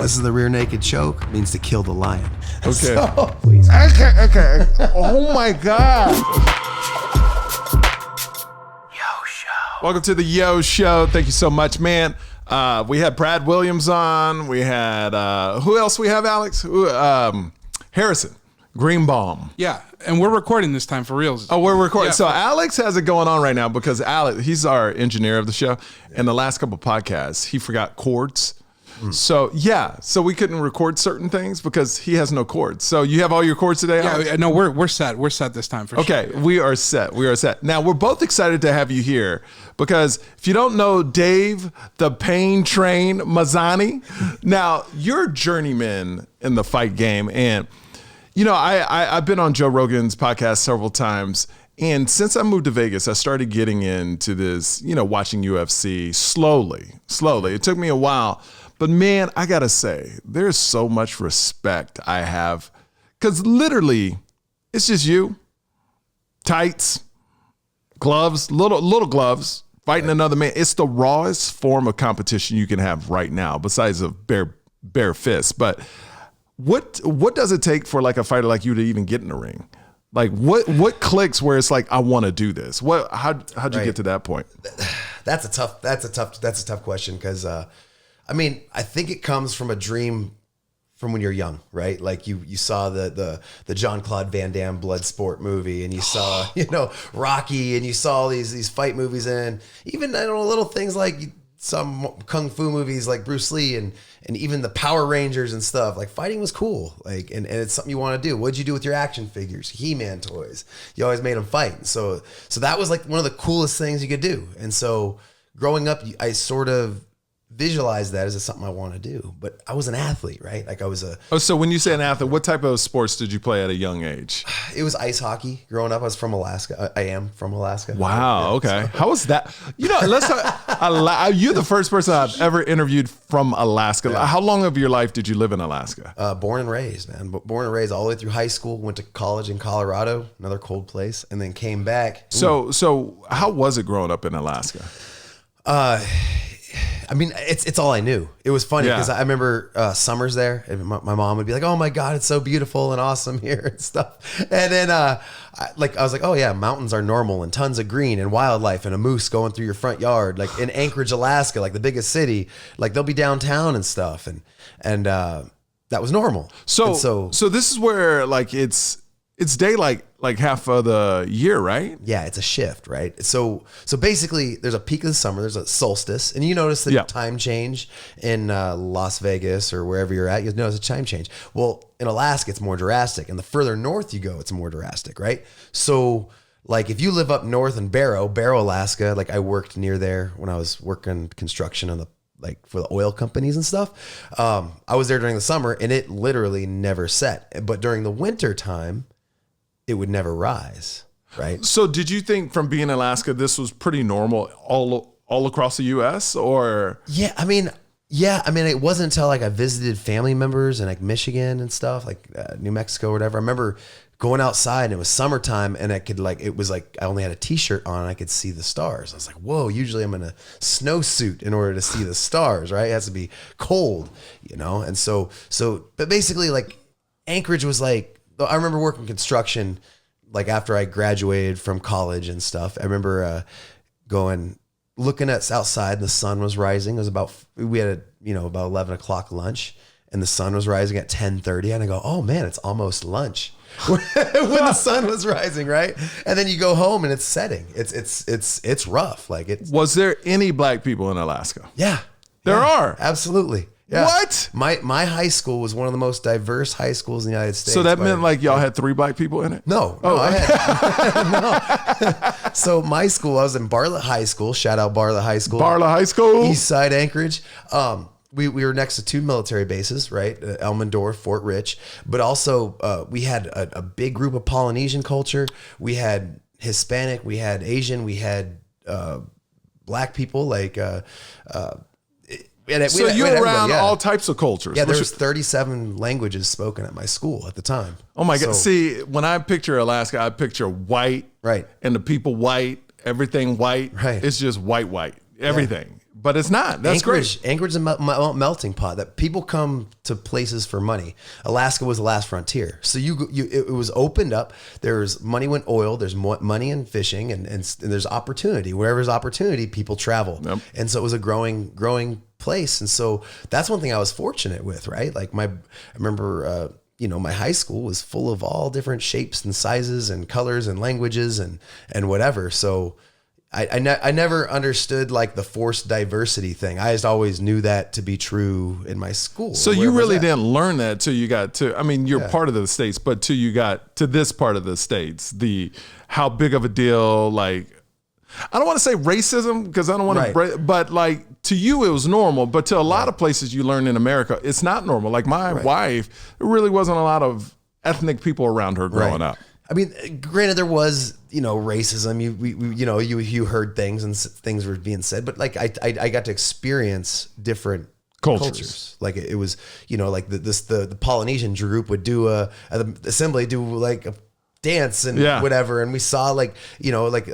This is the rear naked choke. It means to kill the lion. Okay. So, please. Okay. Oh my God. Yo Show. Welcome to the Yo Show. Thank you so much, man. We had Brad Williams on. We had, who else we have, Alex? Harrison Greenbaum. Yeah, and we're recording this time for reals. Oh, we're recording. Yeah. So Alex has it going on right now because Alex, he's our engineer of the show. And the last couple podcasts, he forgot cords. So we couldn't record certain things because he has no cords. So you have all your cords today, Alex? Yeah, no, we're set. We're set this time for sure. Okay, we are set. We are set. Now, we're both excited to have you here because if you don't know Dave, the Pain Train Mazany, now you're a journeyman in the fight game. And, you know, I've been on Joe Rogan's podcast several times. And since I moved to Vegas, I started getting into this, you know, watching UFC slowly. It took me a while. But man, I gotta say, there's so much respect I have. Because literally, it's just you, tights, gloves, little gloves, fighting another man. It's the rawest form of competition you can have right now, besides a bare fist. But what does it take for like a fighter like you to even get in the ring? Like what clicks where it's like, I want to do this? How'd you get to that point? That's a tough question because I mean, I think it comes from a dream from when you're young, right? Like you saw the Jean-Claude Van Damme Bloodsport movie, and you saw, you know, Rocky, and you saw these fight movies, and even, I don't know, little things like some kung fu movies like Bruce Lee and even the Power Rangers and stuff. Like, fighting was cool. Like, and it's something you want to do. What'd you do with your action figures? He-Man toys. You always made them fight. So that was like one of the coolest things you could do. And so growing up, I sort of visualize that as something I want to do, but I was an athlete, right? Like I was so when you say an athlete, what type of sports did you play at a young age? It was ice hockey. Growing up, I was from Alaska. I am from Alaska. Wow. Okay. So. How was that? You know, you're the first person I've ever interviewed from Alaska. Yeah. How long of your life did you live in Alaska? Born and raised, man. Born and raised all the way through high school. Went to college in Colorado, another cold place, and then came back. So how was it growing up in Alaska? I mean, it's all I knew. It was funny because I remember summers there, and my mom would be like, "Oh my God, it's so beautiful and awesome here and stuff." And then I was like, "Oh yeah, mountains are normal and tons of green and wildlife and a moose going through your front yard." Like in Anchorage, Alaska, like the biggest city, like they'll be downtown and stuff, and that was normal. So this is where like it's daylight like half of the year, right? Yeah, it's a shift, right? So basically, there's a peak of the summer, there's a solstice, and you notice the time change in Las Vegas or wherever you're at. You notice a time change. Well, in Alaska, it's more drastic, and the further north you go, it's more drastic, right? So, like if you live up north in Barrow, Alaska, like I worked near there when I was working construction on the for the oil companies and stuff. I was there during the summer, and it literally never set. But during the winter time, it would never rise, right? So did you think from being in Alaska, this was pretty normal all across the U.S. or? Yeah, I mean, it wasn't until like I visited family members in like Michigan and stuff, like New Mexico or whatever. I remember going outside and it was summertime, and it was like I only had a t-shirt on and I could see the stars. I was like, whoa, usually I'm in a snowsuit in order to see the stars, right? It has to be cold, you know? And but basically like Anchorage was like, I remember working construction, like after I graduated from college and stuff. I remember looking at outside, and the sun was rising. It was we had about 11 o'clock lunch, and the sun was rising at 10:30. And I go, oh man, it's almost lunch when the sun was rising, right? And then you go home and it's setting. It's rough. Was there any black people in Alaska? Yeah, there are. Absolutely. Yeah. What? My high school was one of the most diverse high schools in the United States. So that meant like y'all had 3 black people in it? No. I had no. So my school, I was in Bartlett High School. Shout out Bartlett High School. Bartlett High School. East Side Anchorage. We were next to 2 military bases, right? Elmendorf, Fort Rich. But also we had a big group of Polynesian culture. We had Hispanic, we had Asian, we had black people like So you're around all types of cultures. Yeah, there was 37 languages spoken at my school at the time. Oh my God. See, when I picture Alaska, I picture white. Right. And the people white, everything white. Right. It's just white, everything. But it's not. That's great. Anchorage is a melting pot that people come to places for money. Alaska was the last frontier. So it was opened up. There's money in oil. There's money in fishing, and there's opportunity. Wherever there's opportunity, people travel. Yep. And so it was a growing place. And so that's one thing I was fortunate with, right? Like I remember, my high school was full of all different shapes and sizes and colors and languages and whatever. So I never understood like the forced diversity thing. I just always knew that to be true in my school. So you really didn't learn that till you got to, I mean, you're part of the States, but till you got to this part of the States, how big of a deal, like, I don't want to say racism because I don't want to, but like to you it was normal, but to a lot of places you learn in America, it's not normal. Like my wife, there really wasn't a lot of ethnic people around her growing up. I mean, granted, there was, racism. You heard things and things were being said, but like I got to experience different cultures. Like it was, like the Polynesian group would do the assembly do like a dance and whatever, and we saw like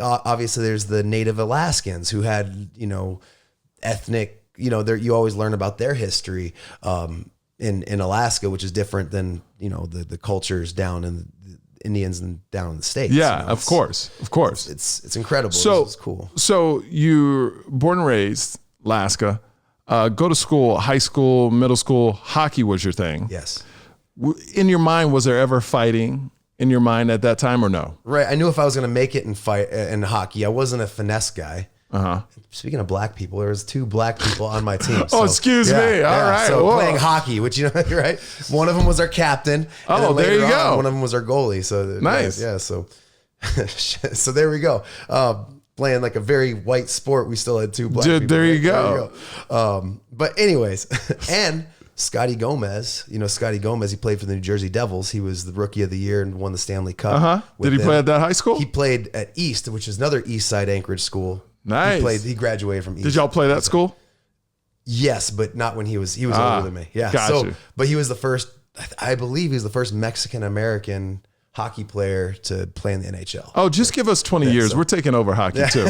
obviously there's the Native Alaskans who had ethnic. You always learn about their history in Alaska, which is different than the cultures down in Indians and down in the States. Yeah, of course. It's incredible. So it's cool. So you're born and raised Alaska, go to school, high school, middle school, hockey was your thing. Yes. In your mind, was there ever fighting in your mind at that time or no? Right. I knew if I was going to make it in hockey, I wasn't a finesse guy. Speaking of black people, there was 2 black people on my team. So, excuse me. All right. So playing hockey, which right? One of them was our captain. Oh, there you go. One of them was our goalie. So nice. Yeah. So so there we go. Playing like a very white sport, we still had 2 black people. There you go. But anyways, and Scotty Gomez, Scotty Gomez, he played for the New Jersey Devils. He was the rookie of the year and won the Stanley Cup. Did he play at that high school? He played at East, which is another East Side Anchorage school. Nice. He graduated from East. Did y'all play that school? Yes, but not when he was older than me. Yeah. Gotcha. But he was the first, I believe he was the first Mexican American hockey player to play in the NHL. Oh, just give us 20 years. So. We're taking over hockey too.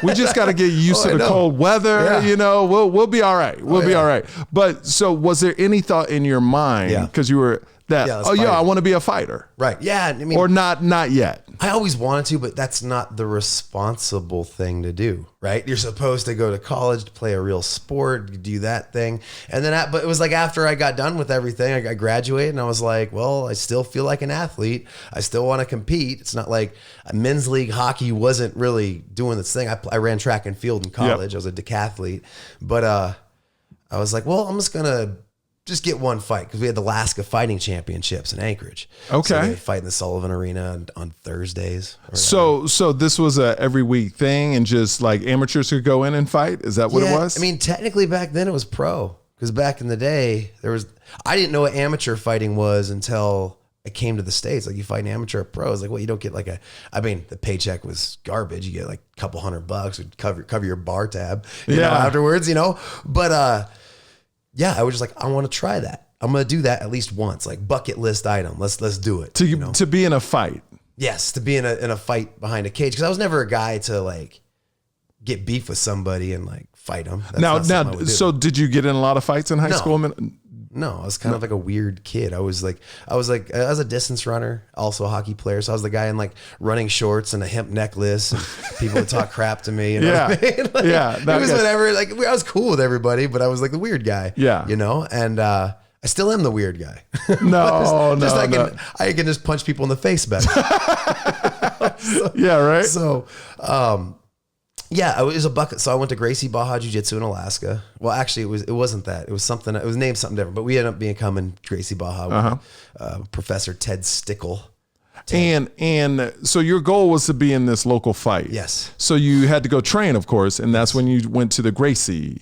We just got to get used to the cold weather. Yeah. We'll be all right. We'll be all right. But so was there any thought in your mind, because you were I want to be a fighter. Right. Yeah. I mean, or not yet. I always wanted to, but that's not the responsible thing to do, right? You're supposed to go to college to play a real sport, do that thing. And then, but it was like after I got done with everything, I graduated and I was like, well, I still feel like an athlete. I still want to compete. It's not like men's league hockey wasn't really doing this thing. I ran track and field in college. I was a decathlete, but I was like, well, I'm just going to get one fight because we had the Alaska Fighting Championships in Anchorage. Okay. So they fight in the Sullivan Arena on Thursdays. So this was a every week thing and just like amateurs could go in and fight? Is that what it was? I mean, technically back then it was pro because back in the day I didn't know what amateur fighting was until I came to the States. Like you fight an amateur or pro. I was like, well, you don't get the paycheck was garbage. You get like a couple $100 to cover your bar tab, afterwards, but, yeah, I was just like, I want to try that. I'm going to do that at least once, like bucket list item. Let's do it. To be in a fight. Yes, to be in a fight behind a cage because I was never a guy to like get beef with somebody and like fight them. So did you get in a lot of fights in high school? No, I was kind of like a weird kid. I was a distance runner, also a hockey player. So I was the guy in like running shorts and a hemp necklace. And people would talk crap to me. It was whatever. Like I was cool with everybody, but I was like the weird guy. Yeah. And I still am the weird guy. I can just punch people in the face better. Yeah, right. So, yeah, it was a bucket. So I went to Gracie Baja Jiu-Jitsu in Alaska. Well, actually, it wasn't that. It was something. It was named something different. But we ended up becoming Gracie Baja with Professor Ted Stickle. And so your goal was to be in this local fight. Yes. So you had to go train, of course, and that's when you went to the Gracie.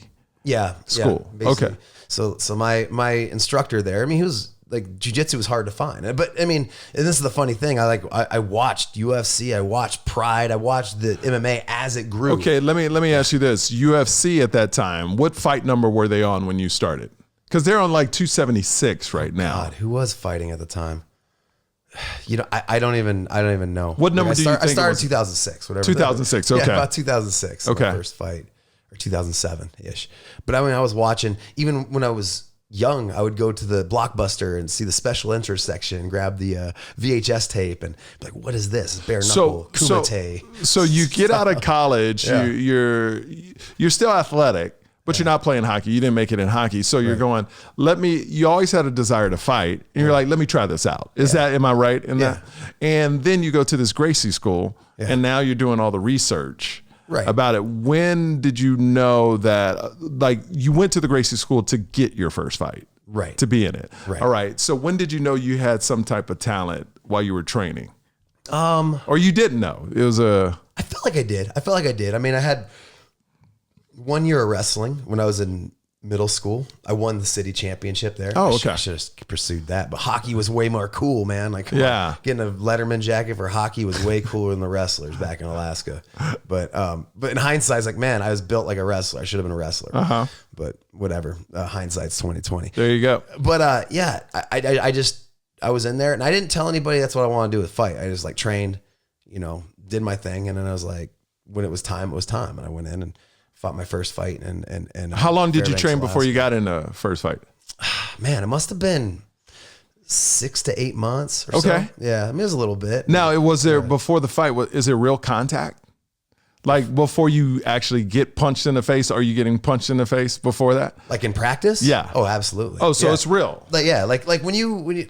School. Yeah, okay. So my instructor there. I mean, he was. Like jiu-jitsu was hard to find, but I mean, and this is the funny thing. I watched UFC, I watched Pride, I watched the MMA as it grew. Okay, let me ask you this: UFC at that time, what fight number were they on when you started? Because they're on like 276 right now. God, who was fighting at the time? I don't even know. What number do you think? I started 2006. Whatever. 2006. Okay. Yeah, about 2006. Okay. My first fight. or 2007 ish. But I mean, I was watching, even when I was young, I would go to the Blockbuster and see the special interest section and grab the VHS tape and be like, what is this? Bare knuckle, kumite. So you get out of college, Yeah. you're still athletic, but you're not playing hockey. You didn't make it in hockey. So you're going, you always had a desire to fight. And you're like, let me try this out. Am I right in that? And then you go to this Gracie school and now you're doing all the research about it. When did you know that, like, you went to the Gracie school to get your first fight? Right. To be in it. Right. All right. So when did you know you had some type of talent while you were training? Or you didn't know? It was I felt like I did. I mean, I had 1 year of wrestling when I was in middle school. I won the city championship there. Oh, okay. I should have pursued that, but hockey was way more cool, man. Like, come on. Getting a Letterman jacket for hockey was way cooler than the wrestlers back in Alaska. But in hindsight, it's like, man, I was built like a wrestler. I should have been a wrestler. But whatever. Hindsight's 2020. There you go. But I was in there and I didn't tell anybody that's what I want to do with fight. I just like trained, did my thing, and then I was like, when it was time, and I went in and fought my first fight. And how long did you train before you got in the first fight? Man, it must have been 6 to 8 months or so. Yeah, I mean, it was a little bit. Now, was there before the fight? Is there real contact? Like before you actually get punched in the face, are you getting punched in the face before that? Like in practice? Yeah. Oh, absolutely. Oh, so it's real. Like when you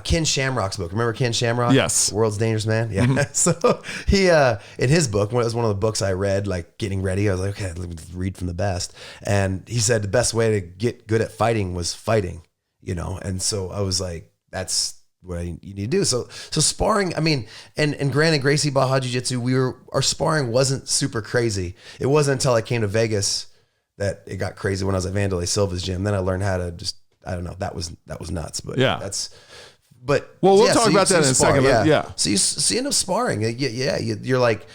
Ken Shamrock's book. Remember Ken Shamrock? Yes. World's Dangerous Man. Yeah. So he in his book, it was one of the books I read, like getting ready. I was like, okay, let me read from the best. And he said the best way to get good at fighting was fighting. And so I was like, that's what you need to do. So sparring, I mean, and granted, Gracie Baja Jiu-Jitsu, our sparring wasn't super crazy. It wasn't until I came to Vegas that it got crazy when I was at Vanderlei Silva's gym. Then I learned how to just, I don't know, that was nuts. But we'll talk about that in a second. Yeah. So you end up sparring. You're like,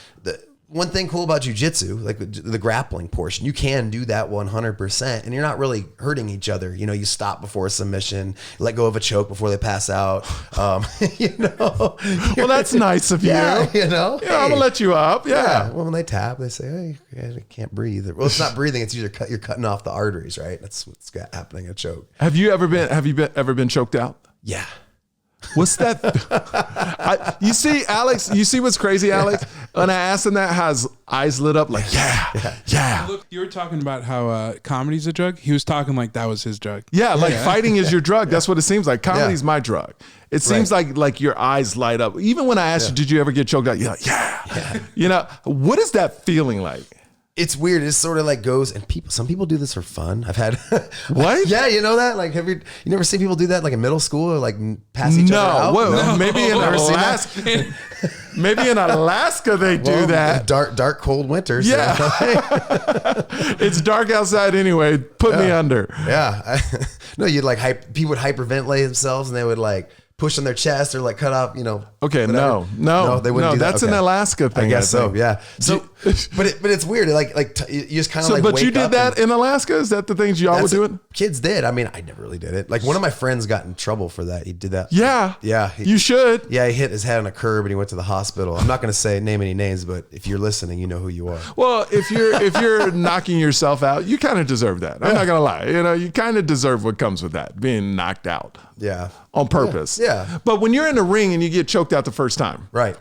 one thing cool about jiu-jitsu, like the grappling portion, you can do that 100% and you're not really hurting each other. You stop before a submission, let go of a choke before they pass out. Well, that's nice of you. Yeah, hey, I'm gonna let you up. Yeah. Well, when they tap, they say, hey, I can't breathe. Well, it's not breathing. It's you're cutting off the arteries, right? That's what's happening, a choke. Have you ever been choked out? Yeah. What's that? You see, Alex, you see what's crazy, Alex? When I asked him that, how his eyes lit up like, yeah. Look, you were talking about how comedy's a drug. He was talking like that was his drug. Yeah, fighting is your drug. That's what it seems like. Comedy's my drug. It seems like your eyes light up. Even when I asked you, did you ever get choked out? You're like, yeah. What is that feeling like? It's weird. It sort of like goes, and some people do this for fun. I've had what? Yeah, you know that? Like, you never seen people do that like in middle school or like pass each other out? No, maybe in Alaska. Maybe in Alaska they do that. Dark cold winters. Yeah, it's dark outside anyway. Put me under. Yeah, no, you'd like people would hyperventilate themselves, and they would like push on their chest or like cut off, Okay, whatever. no, they wouldn't do that. That's an Alaska thing. I guess so. Yeah. So, but it's weird. You just kind of like. But wake you did that in Alaska? Is that the things y'all were doing? Kids did. I mean, I never really did it. Like one of my friends got in trouble for that. He did that. Yeah. Yeah. You should. Yeah. He hit his head on a curb and he went to the hospital. I'm not going to name any names, but if you're listening, you know who you are. Well, if you're knocking yourself out, you kind of deserve that. I'm not gonna lie. You kind of deserve what comes with that, being knocked out. Yeah. On purpose. Yeah. But when you're in the ring and you get choked out the first time. Right.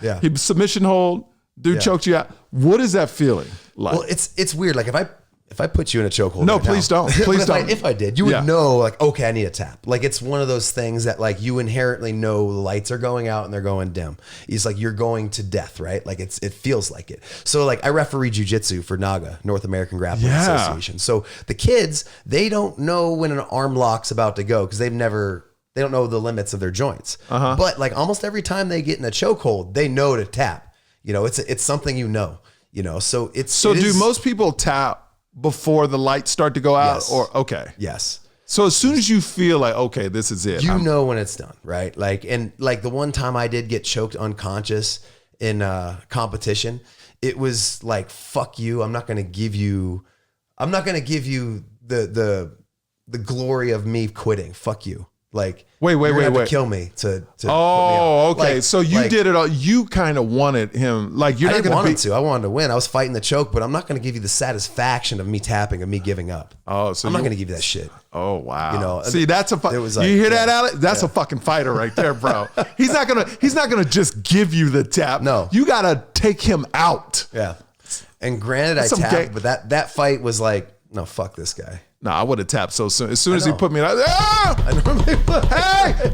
Yeah. He submission hold, dude choked you out. What is that feeling like? Well, it's weird. Like if I put you in a chokehold. No, right please now, don't. Please don't. If I did, you would know like, okay, I need a tap. Like it's one of those things that like you inherently know the lights are going out and they're going dim. It's like you're going to death, right? Like it feels like it. So like I referee jiu-jitsu for NAGA, North American Grappling Association. So the kids, they don't know when an arm lock's about to go because they don't know the limits of their joints. But like almost every time they get in a chokehold, they know to tap. It's something So do most people tap before the lights start to go out? Yes. Or okay. Yes. So as soon as you feel like, okay, this is it. You know when it's done, right? Like the one time I did get choked unconscious in a competition, it was like, fuck you. I'm not going to give you the glory of me quitting. Fuck you. Like, wait, you're gonna have to wait. kill me to put me Oh, on. okay. Like- So you like, did it all. You kind of wanted him. Like, you're I not didn't going want to him to. I wanted to win. I was fighting the choke, but I'm not going to give you the satisfaction of me tapping, of me giving up. Oh, so I'm not going to give you that shit. Oh, wow. You know, see, that's a it was like, you hear yeah, that, Alex? That's a fucking fighter right there, bro. He's not gonna just give you the tap. No. You gotta take him out. Yeah. And granted, That's I some tapped, gay- but that fight was like, no, fuck this guy. No, I would have tapped so soon. As soon as he know. put me, hey,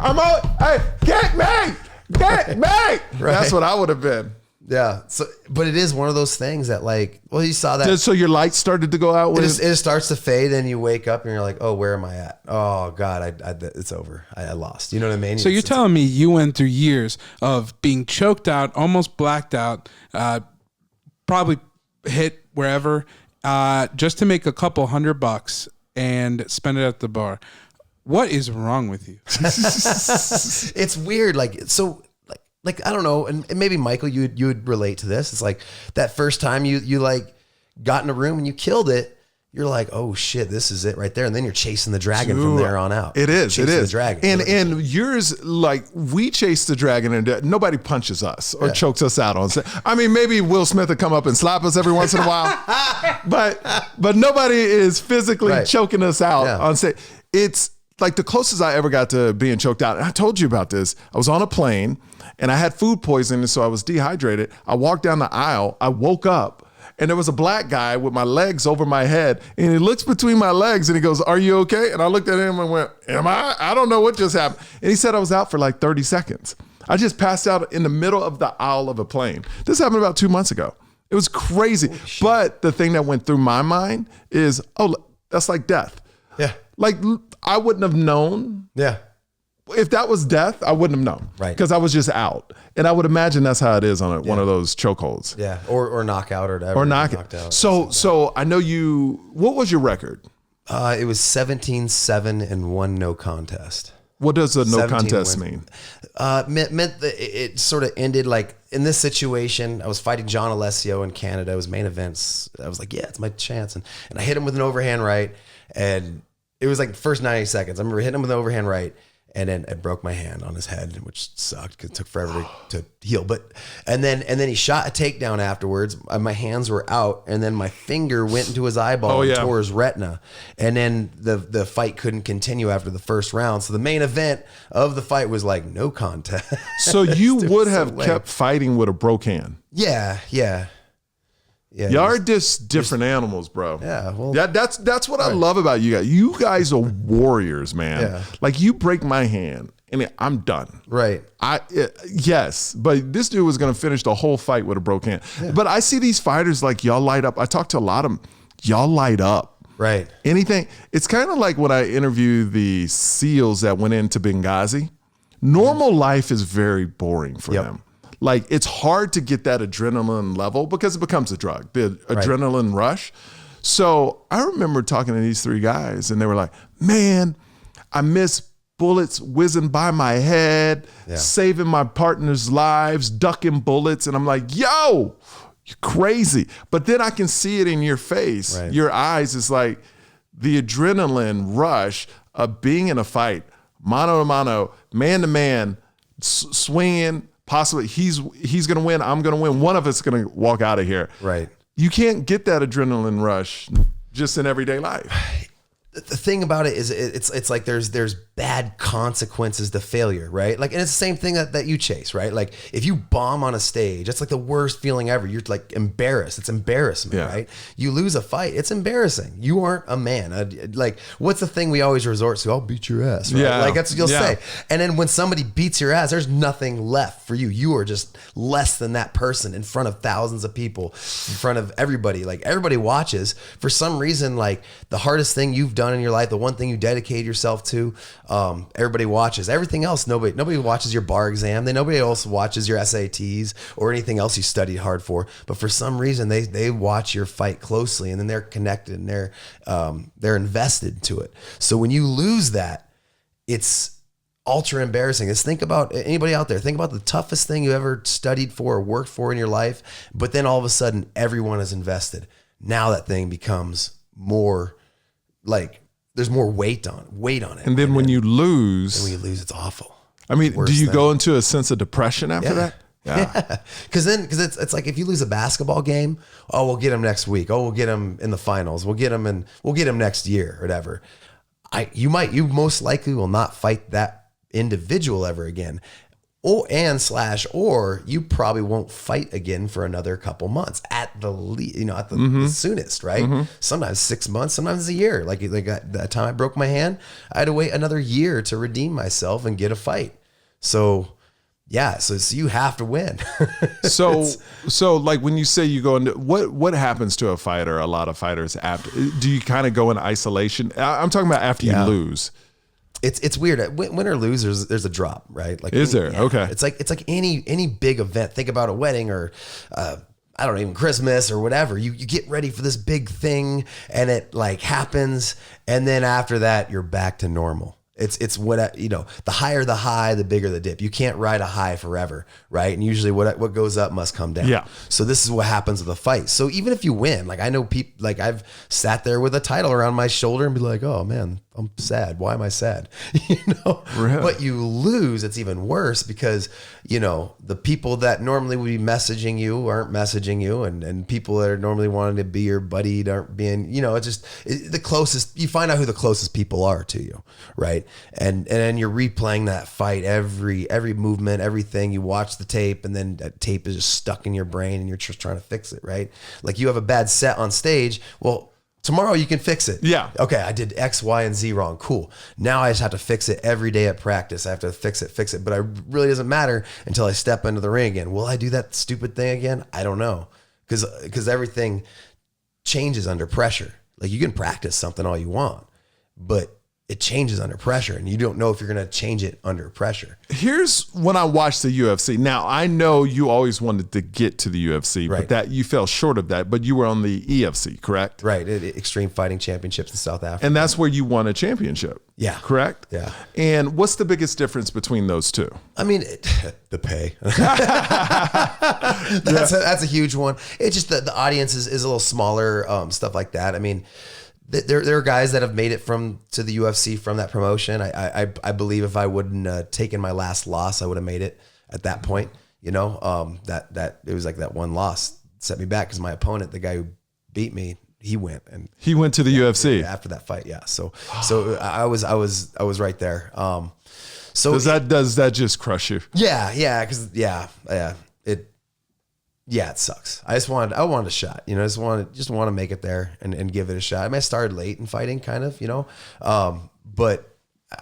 I'm out. Hey, get me. That's what I would have been. Yeah. So, but it is one of those things that, like, well, you saw that. So your lights started to go out It with just starts to fade, and you wake up and you're like, oh, where am I at? Oh God, it's over. I lost. You know what I mean? So you're telling me you went through years of being choked out, almost blacked out, probably hit wherever, just to make a couple $100 and spend it at the bar. What is wrong with you? it's weird. Like I don't know, and maybe Michael, you would relate to this. It's like that first time you like got in a room and you killed it. You're like, oh shit, this is it right there, and then you're chasing the dragon from there on out. It is. Chasing the dragon. And yours, like, we chase the dragon and nobody punches us or chokes us out on set. I mean, maybe Will Smith would come up and slap us every once in a while, but nobody is physically choking us out on set. It's like the closest I ever got to being choked out. And I told you about this. I was on a plane and I had food poisoning, so I was dehydrated. I walked down the aisle. I woke up, and there was a black guy with my legs over my head, and he looks between my legs and he goes, "Are you okay?" And I looked at him and went, "Am I? I don't know what just happened." And he said I was out for like 30 seconds. I just passed out in the middle of the aisle of a plane. This happened about 2 months ago. It was crazy. But the thing that went through my mind is, oh, that's like death. Yeah. Like, I wouldn't have known. Yeah. If that was death, I wouldn't have known. Right. Because I was just out. And I would imagine that's how it is on one of those chokeholds. Yeah. Or knockout or whatever. Or knocked out. So I know what was your record? It was 17-7 and 1 no contest. What does a no 17 contest wins. mean? Meant that it sort of ended like in this situation. I was fighting John Alessio in Canada. It was main events. I was like, yeah, it's my chance. And I hit him with an overhand right. And it was like the first 90 seconds. I remember hitting him with an overhand right. And then I broke my hand on his head, which sucked because it took forever to heal. And then he shot a takedown afterwards. My hands were out, and then my finger went into his eyeball and tore his retina. And then the fight couldn't continue after the first round. So the main event of the fight was like no contest. So you would have kept fighting with a broke hand. Yeah. Y'all are just different animals, bro. Yeah, well, that's what I love about you guys. You guys are warriors, man. Yeah. Like, you break my hand and I'm done. right. Yes, but this dude was gonna finish the whole fight with a broke hand. Yeah. But I see these fighters, like, y'all light up. I talk to a lot of them. Y'all light up. Right. Anything. It's kind of like when I interview the SEALs that went into Benghazi. Normal life is very boring for them. Like, it's hard to get that adrenaline level because it becomes a drug, the adrenaline rush. So I remember talking to these 3 guys, and they were like, man, I miss bullets whizzing by my head, saving my partner's lives, ducking bullets. And I'm like, yo, you're crazy. But then I can see it in your face. Right. Your eyes is like the adrenaline rush of being in a fight, mano a mano, man to man, swinging. Possibly he's going to win. I'm going to win. One of us is going to walk out of here. Right. You can't get that adrenaline rush just in everyday life. The thing about it is it's like there's bad consequences to failure, right? Like, and it's the same thing that you chase, right? Like, if you bomb on a stage, it's like the worst feeling ever. You're like embarrassed. It's embarrassment, right? You lose a fight, it's embarrassing. You aren't a man. Like, what's the thing we always resort to? I'll beat your ass, right? Yeah. Like, that's what you'll say. And then when somebody beats your ass, there's nothing left for you. You are just less than that person in front of thousands of people, in front of everybody. Like, everybody watches. For some reason, like, the hardest thing you've done in your life, the one thing you dedicate yourself to, everybody watches. Everything else, nobody watches your bar exam. Nobody else watches your SATs or anything else you studied hard for. But for some reason, they watch your fight closely, and then they're connected and they're invested to it. So when you lose that, it's ultra embarrassing. Just think about anybody out there. Think about the toughest thing you ever studied for or worked for in your life. But then all of a sudden, everyone is invested. Now that thing becomes more like there's more weight on it. And then when you lose, it's awful. I mean, Worst do you thing. go into a sense of depression after that? Yeah. Because it's like if you lose a basketball game, oh, we'll get them next week. Oh, we'll get them in the finals. We'll get them next year or whatever. You most likely will not fight that individual ever again. Or you probably won't fight again for another couple months at the the soonest, right? Sometimes 6 months, sometimes a year. Like that time I broke my hand, I had to wait another year to redeem myself and get a fight. So yeah, so you have to win. So like when you say you go into what happens to a fighter? A lot of fighters after, do you kind of go in isolation? I'm talking about after you lose. It's weird. Win or lose, there's a drop, right? Like is there? Okay. It's like any big event. Think about a wedding or I don't know, even Christmas or whatever. You get ready for this big thing and it like happens, and then after that you're back to normal. It's what the higher the high, the bigger the dip. You can't ride a high forever, right? And usually what goes up must come down. Yeah. So this is what happens with a fight. So even if you win, like I know people, like I've sat there with a title around my shoulder and be like, oh man, I'm sad. Why am I sad? Really? But you lose, it's even worse because, the people that normally would be messaging you aren't messaging you, and people that are normally wanting to be your buddy aren't being, the closest, you find out who the closest people are to you, right? And then you're replaying that fight, every movement, everything. You watch the tape, and then that tape is just stuck in your brain and you're just trying to fix it, right? Like you have a bad set on stage. Well, tomorrow you can fix it. Yeah. Okay, I did X, Y, and Z wrong. Cool. Now I just have to fix it every day at practice. I have to fix it. But it really doesn't matter until I step into the ring again. Will I do that stupid thing again? I don't know. Because everything changes under pressure. Like you can practice something all you want, but it changes under pressure, and you don't know if you're going to change it under pressure. Here's when I watched the UFC. Now, I know you always wanted to get to the UFC, Right. but that you fell short of that, but you were on the EFC, correct? Right. Extreme Fighting Championships in South Africa. And that's where you won a championship. Yeah. Correct? Yeah. And what's the biggest difference between those two? I mean, the pay. That's a huge one. It's just the audience is a little smaller, stuff like that. I mean, there are guys that have made it to the UFC from that promotion. I believe if I wouldn't taken my last loss, I would have made it at that point. That it was like that one loss set me back because my opponent, the guy who beat me, he went to the UFC after that fight. Yeah. So I was right there. So does that just crush you? Yeah. Cause it sucks. I wanted a shot, just want to make it there and give it a shot. I mean, I started late in fighting kind of, but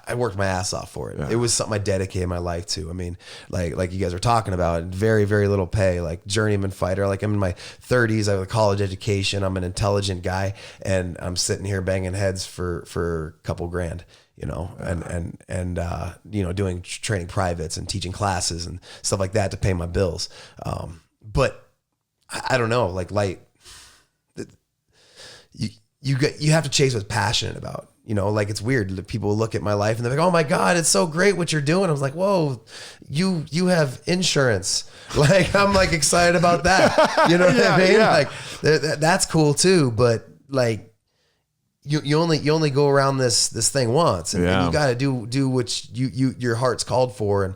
I worked my ass off for it. Yeah. It was something I dedicated my life to. I mean, like you guys were talking about, very, very little pay, like journeyman fighter. Like I'm in my 30s, I have a college education. I'm an intelligent guy, and I'm sitting here banging heads for a couple grand, and doing training privates and teaching classes and stuff like that to pay my bills. But I don't know, you have to chase what's passionate about. Like it's weird. People look at my life and they're like, "Oh my God, it's so great what you're doing." I was like, "Whoa, you have insurance." Like I'm like excited about that. You know what I mean? Yeah. Like that's cool too. But like you only go around this thing once, and you got to do what your heart's called for. And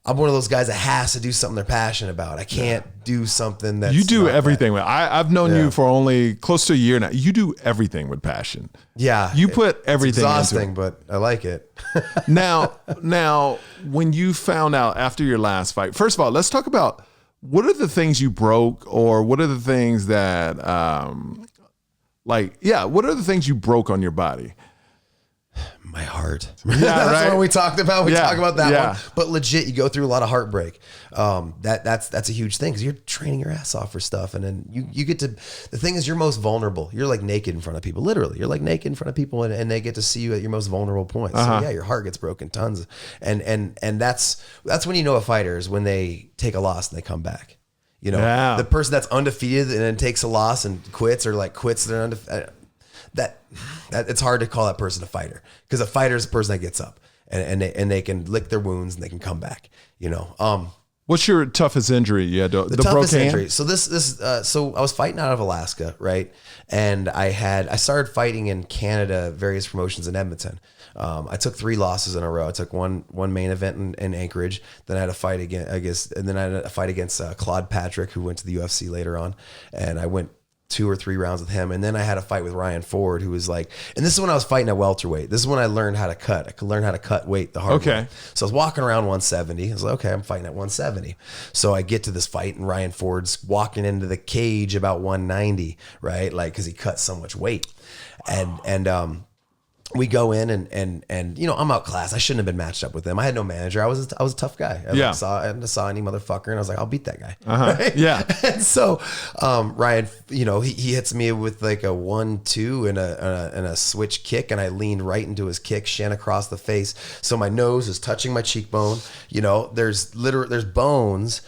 I'm one of those guys that has to do something they're passionate about. I can't do something that you do everything. I've known you for only close to a year now. You do everything with passion. Yeah, you put everything. It's exhausting, but I like it. now, when you found out after your last fight, first of all, let's talk about what are the things you broke, or what are the things that, what are the things you broke on your body? My heart. Yeah, that's right? what we talked about. We talk about that yeah. one. But legit, you go through a lot of heartbreak. That's a huge thing because you're training your ass off for stuff. And then you get to, the thing is, you're most vulnerable. You're like naked in front of people. Literally, you're like naked in front of people, and they get to see you at your most vulnerable point. So yeah, your heart gets broken tons. And that's when you know a fighter is when they take a loss and they come back. The person that's undefeated and then takes a loss and quits, or like quits, they're undefeated. That it's hard to call that person a fighter, because a fighter is a person that gets up and they can lick their wounds and they can come back, What's your toughest injury? You had the toughest broken injury. hand? So so I was fighting out of Alaska, right? And I started fighting in Canada, various promotions in Edmonton. I took 3 losses in a row. I took one main event in Anchorage. Then I had a fight against, and then I had a fight against Claude Patrick, who went to the UFC later on. And I went 2 or 3 rounds with him. And then I had a fight with Ryan Ford, who was like, and this is when I was fighting at welterweight. This is when I learned how to cut. I could learn how to cut weight the hard way. So I was walking around 170. I was like, okay, I'm fighting at 170. So I get to this fight and Ryan Ford's walking into the cage about 190, right? Like, cause he cut so much weight. And we go in and you know, I'm outclassed. I shouldn't have been matched up with him. I had no manager. I was a tough guy. I saw any motherfucker and I was like, I'll beat that guy. Right? Yeah. And so Ryan, you know, he hits me with like a 1-2 and a switch kick, and I leaned right into his kick, shin across the face. So my nose is touching my cheekbone. You know, there's bones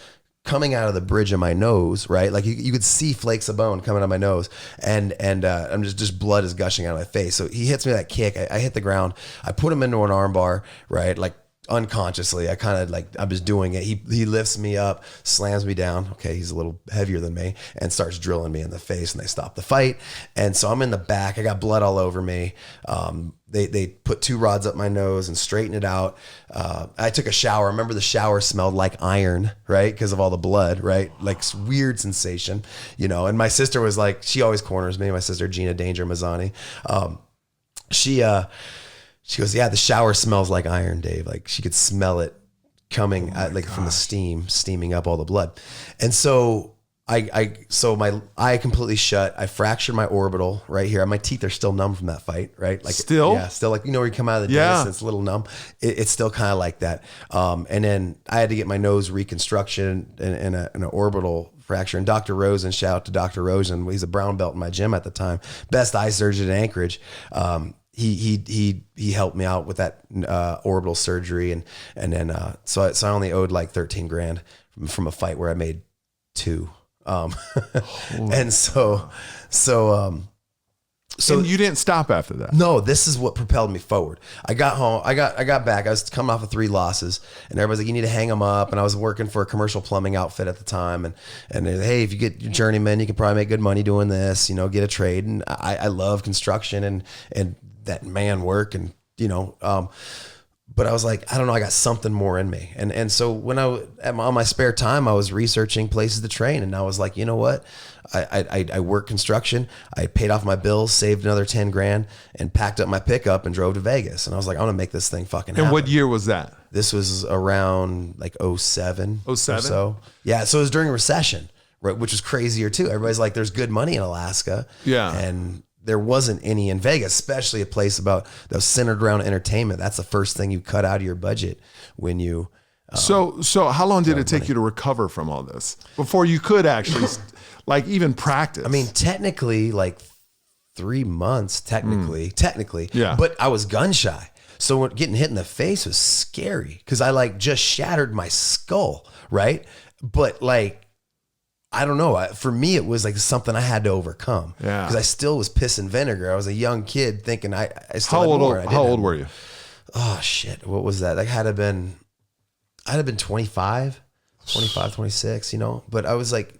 coming out of the bridge of my nose, right? Like you could see flakes of bone coming out of my nose, and I'm just blood is gushing out of my face. So he hits me with that kick. I hit the ground. I put him into an arm bar, right? Like unconsciously. I kind of like, I'm just doing it. He lifts me up, slams me down. Okay, he's a little heavier than me, and starts drilling me in the face, and they stop the fight. And so I'm in the back. I got blood all over me. They put 2 rods up my nose and straightened it out. I took a shower. I remember the shower smelled like iron, right? Because of all the blood, right? Like weird sensation, you know. And my sister was like, she always corners me. My sister, Gina Danger Mazany. She goes, yeah, the shower smells like iron, Dave. Like she could smell it coming from the steaming up all the blood. And so so my eye completely shut. I fractured my orbital right here. My teeth are still numb from that fight, right? Like still? Yeah, still like, you know, where you come out of the dentist, it's a little numb. It's still kind of like that. And then I had to get my nose reconstruction and an orbital fracture. And Dr. Rosen, shout out to Dr. Rosen. He's a brown belt in my gym at the time. Best eye surgeon in Anchorage. He helped me out with that orbital surgery, and then so I only owed like $13,000 from a fight where I made 2. And so and you didn't stop after that. No, this is what propelled me forward. I got home. I got back. I was coming off of 3 losses, and everybody's like, "You need to hang them up." And I was working for a commercial plumbing outfit at the time, and they're like, hey, if you get your journeyman, you can probably make good money doing this. You know, get a trade. And I love construction and that man work, and you know. But I was like, I don't know, I got something more in me. And so when on my spare time, I was researching places to train. And I was like, you know what? I worked construction. I paid off my bills, saved another $10,000, and packed up my pickup and drove to Vegas. And I was like, I'm going to make this thing fucking happen. And what year was that? This was around like 07. 07? Or so. Yeah. So it was during a recession, right? Which was crazier too. Everybody's like, there's good money in Alaska. Yeah. And there wasn't any in Vegas, especially a place that was centered around entertainment. That's the first thing you cut out of your budget when you. So how long did it take you to recover from all this before you could actually like even practice? I mean, technically like 3 months, technically, yeah. But I was gun shy. So when getting hit in the face was scary because I like just shattered my skull. Right. But like, I don't know. For me, it was like something I had to overcome. Yeah. Because I still was pissing vinegar. I was a young kid thinking I still how had more. How old were you? Oh shit. What was that? I'd have been 25, 26, you know, but I was like,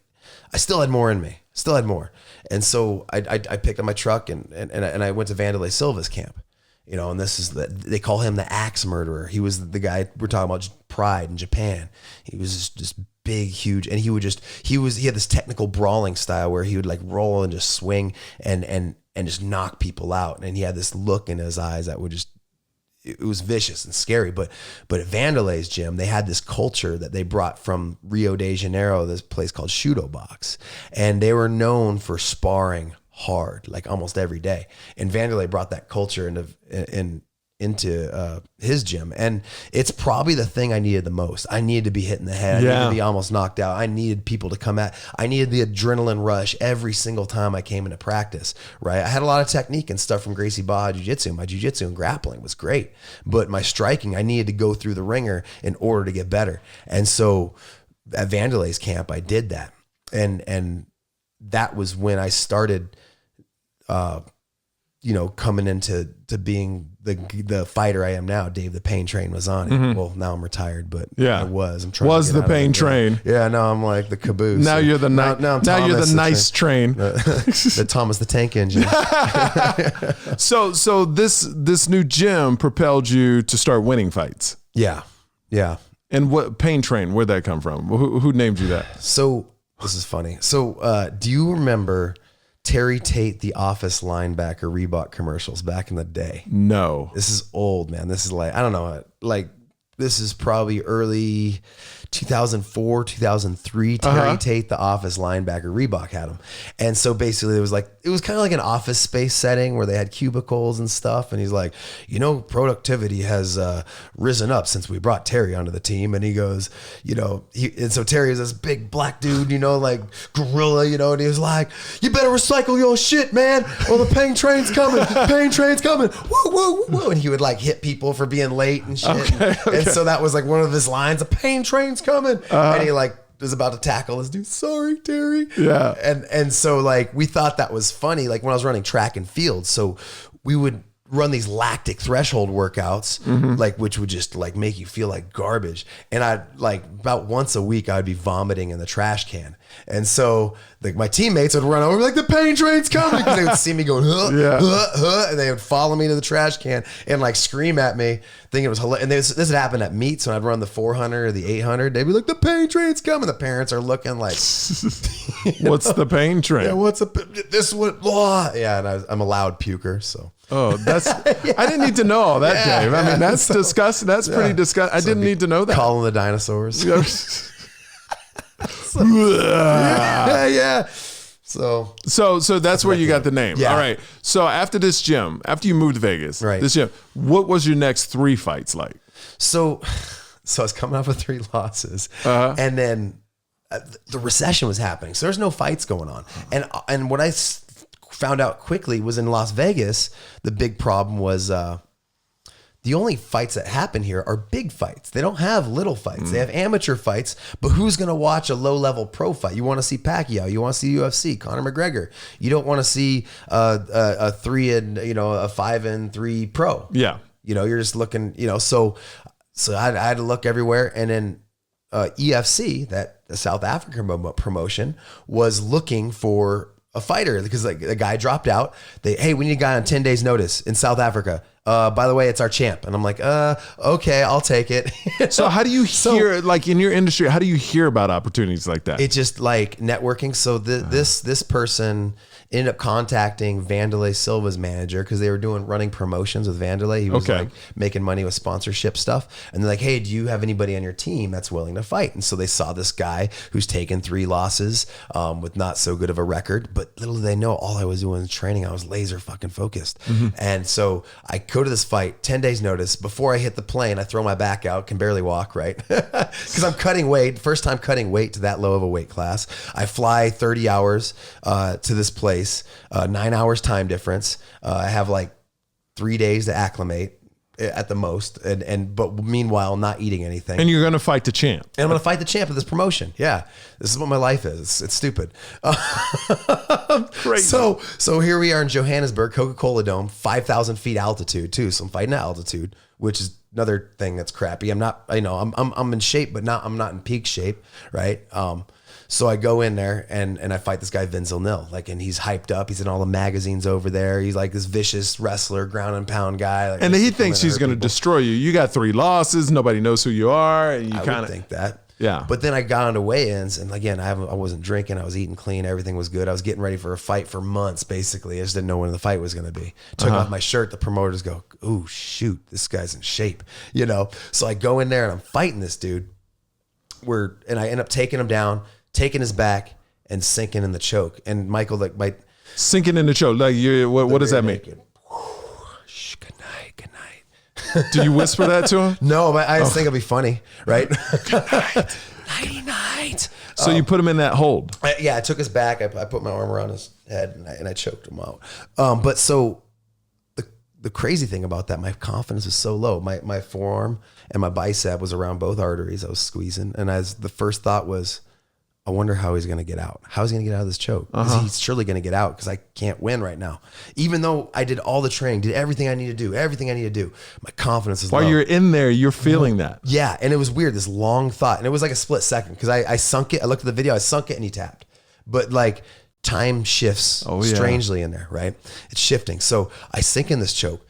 I still had more in me, still had more. And so I picked up my truck and I went to Vanderlei Silva's camp, you know, and this is they call him the axe murderer. He was the guy we're talking about, Pride in Japan. He was just big, huge. And he had this technical brawling style where he would like roll and just swing and just knock people out. And he had this look in his eyes that would just, it was vicious and scary. But at Vanderlei's gym, they had this culture that they brought from Rio de Janeiro, this place called Shudo Box. And they were known for sparring hard, like almost every day. And Vanderlei brought that culture into his gym. And it's probably the thing I needed the most. I needed to be hit in the head. I needed to be almost knocked out. I needed people to come I needed the adrenaline rush every single time I came into practice, right? I had a lot of technique and stuff from Gracie Baja Jiu-Jitsu. My Jiu-Jitsu and grappling was great, but my striking, I needed to go through the ringer in order to get better. And so at Vanderlei's camp, I did that. And that was when I started coming into being the fighter I am now, Dave the Pain Train Mazany. Well, now I'm retired, but I was. I'm trying. Was to get the out of Pain it. Train? Yeah, now I'm like the caboose. Now you're the now you're the nice train. The Thomas the Tank Engine. So this new gym propelled you to start winning fights. Yeah. And what Pain Train? Where'd that come from? Who named you that? So this is funny. So do you remember Terry Tate, the Office linebacker Reebok commercials back in the day? No. This is old, man. This is like, I don't know, like this is probably early 2004, 2003. Terry Tate, the Office linebacker Reebok had him. And so basically it was kind of like an office space setting where they had cubicles and stuff. And he's like, productivity has risen up since we brought Terry onto the team. And he goes, and so Terry is this big black dude, like gorilla, and he was like, you better recycle your shit, man, or the pain train's coming. Pain train's coming. Woo, woo, woo. And he would like hit people for being late and shit. Okay. And so that was like one of his lines, a pain train's coming. And he like was about to tackle this dude. Sorry, Terry. Yeah. And so like we thought that was funny. Like when I was running track and field, so we would run these lactic threshold workouts, like which would just like make you feel like garbage. And I'd like about once a week I'd be vomiting in the trash can. And so like my teammates would run over like the pain train's coming because they would see me going and they would follow me to the trash can and like scream at me, thinking it was hilarious. And this had happened at meets when I'd run the 400 or the 800. They'd be like, the pain train's coming. The parents are looking like, what's the pain train? Yeah, this one? Yeah, and I'm a loud puker, so. Oh, I didn't need to know all that, Dave. I mean, that's disgusting. That's pretty disgusting. I didn't need to know that. Calling the dinosaurs. Yeah. So that's where you got the name. Yeah. All right. So after this gym, after you moved to Vegas, this gym, what was your next 3 fights like? So I was coming off of 3 losses, and then the recession was happening. So there's no fights going on. And what I found out quickly was in Las Vegas, the big problem was the only fights that happen here are big fights. They don't have little fights. They have amateur fights, but who's going to watch a low-level pro fight? You want to see Pacquiao. You want to see UFC, Conor McGregor. You don't want to see a 5-3 pro. Yeah. You're just looking, so I had to look everywhere. And then EFC, that the South African promotion, was looking for a fighter because like a guy dropped out. Hey, we need a guy on 10 days notice in South Africa. By the way, it's our champ. And I'm like, okay, I'll take it. So how do you hear, like in your industry, how do you hear about opportunities like that? It's just like networking. So this person ended up contacting Vanderlei Silva's manager because they were running promotions with Vanderlei. He was like making money with sponsorship stuff. And they're like, hey, do you have anybody on your team that's willing to fight? And so they saw this guy who's taken 3 losses with not so good of a record. But little did they know, all I was doing was training. I was laser fucking focused. And so I go to this fight, 10 days notice. Before I hit the plane, I throw my back out, can barely walk, right? Because I'm cutting weight, first time cutting weight to that low of a weight class. I fly 30 hours to this place, 9 hours time difference. I have like 3 days to acclimate at the most, but meanwhile not eating anything. And you're going to fight the champ. And I'm going to fight the champ of this promotion. Yeah, this is what my life is. It's stupid. Crazy. So here we are in Johannesburg, Coca-Cola Dome, 5,000 feet altitude too. So I'm fighting at altitude, which is another thing that's crappy. I'm not, I'm in shape, but I'm not in peak shape, right? So I go in there and I fight this guy Vince O'Neill, and he's hyped up. He's in all the magazines over there. He's like this vicious wrestler, ground and pound guy. And he thinks he's going to destroy you. You got 3 losses. Nobody knows who you are. And you I would think that. Yeah. But then I got onto weigh-ins, and again, I wasn't drinking. I was eating clean. Everything was good. I was getting ready for a fight for months, basically. I just didn't know when the fight was going to be. Took off my shirt. The promoters go, "Ooh, shoot, this guy's in shape," So I go in there and I'm fighting this dude. And I end up taking him down, taking his back, and sinking in the choke. And Michael, sinking in the choke. Like what does that mean? Shh, good night. Do you whisper that to him? No, I just think it'll be funny, right? Nighty night. So you put him in that hold. I took his back. I put my arm around his head and I choked him out. But so the crazy thing about that, my confidence was so low. My forearm and my bicep was around both arteries. I was squeezing, and the first thought was, I wonder how he's going to get out. How is he going to get out of this choke? He's surely going to get out because I can't win right now. Even though I did all the training, did everything I need to do, my confidence is low. While you're in there, you're feeling that. Yeah, and it was weird, this long thought. And it was like a split second because I sunk it. I looked at the video, I sunk it and he tapped. But like time shifts strangely in there, right? It's shifting. So I sink in this choke.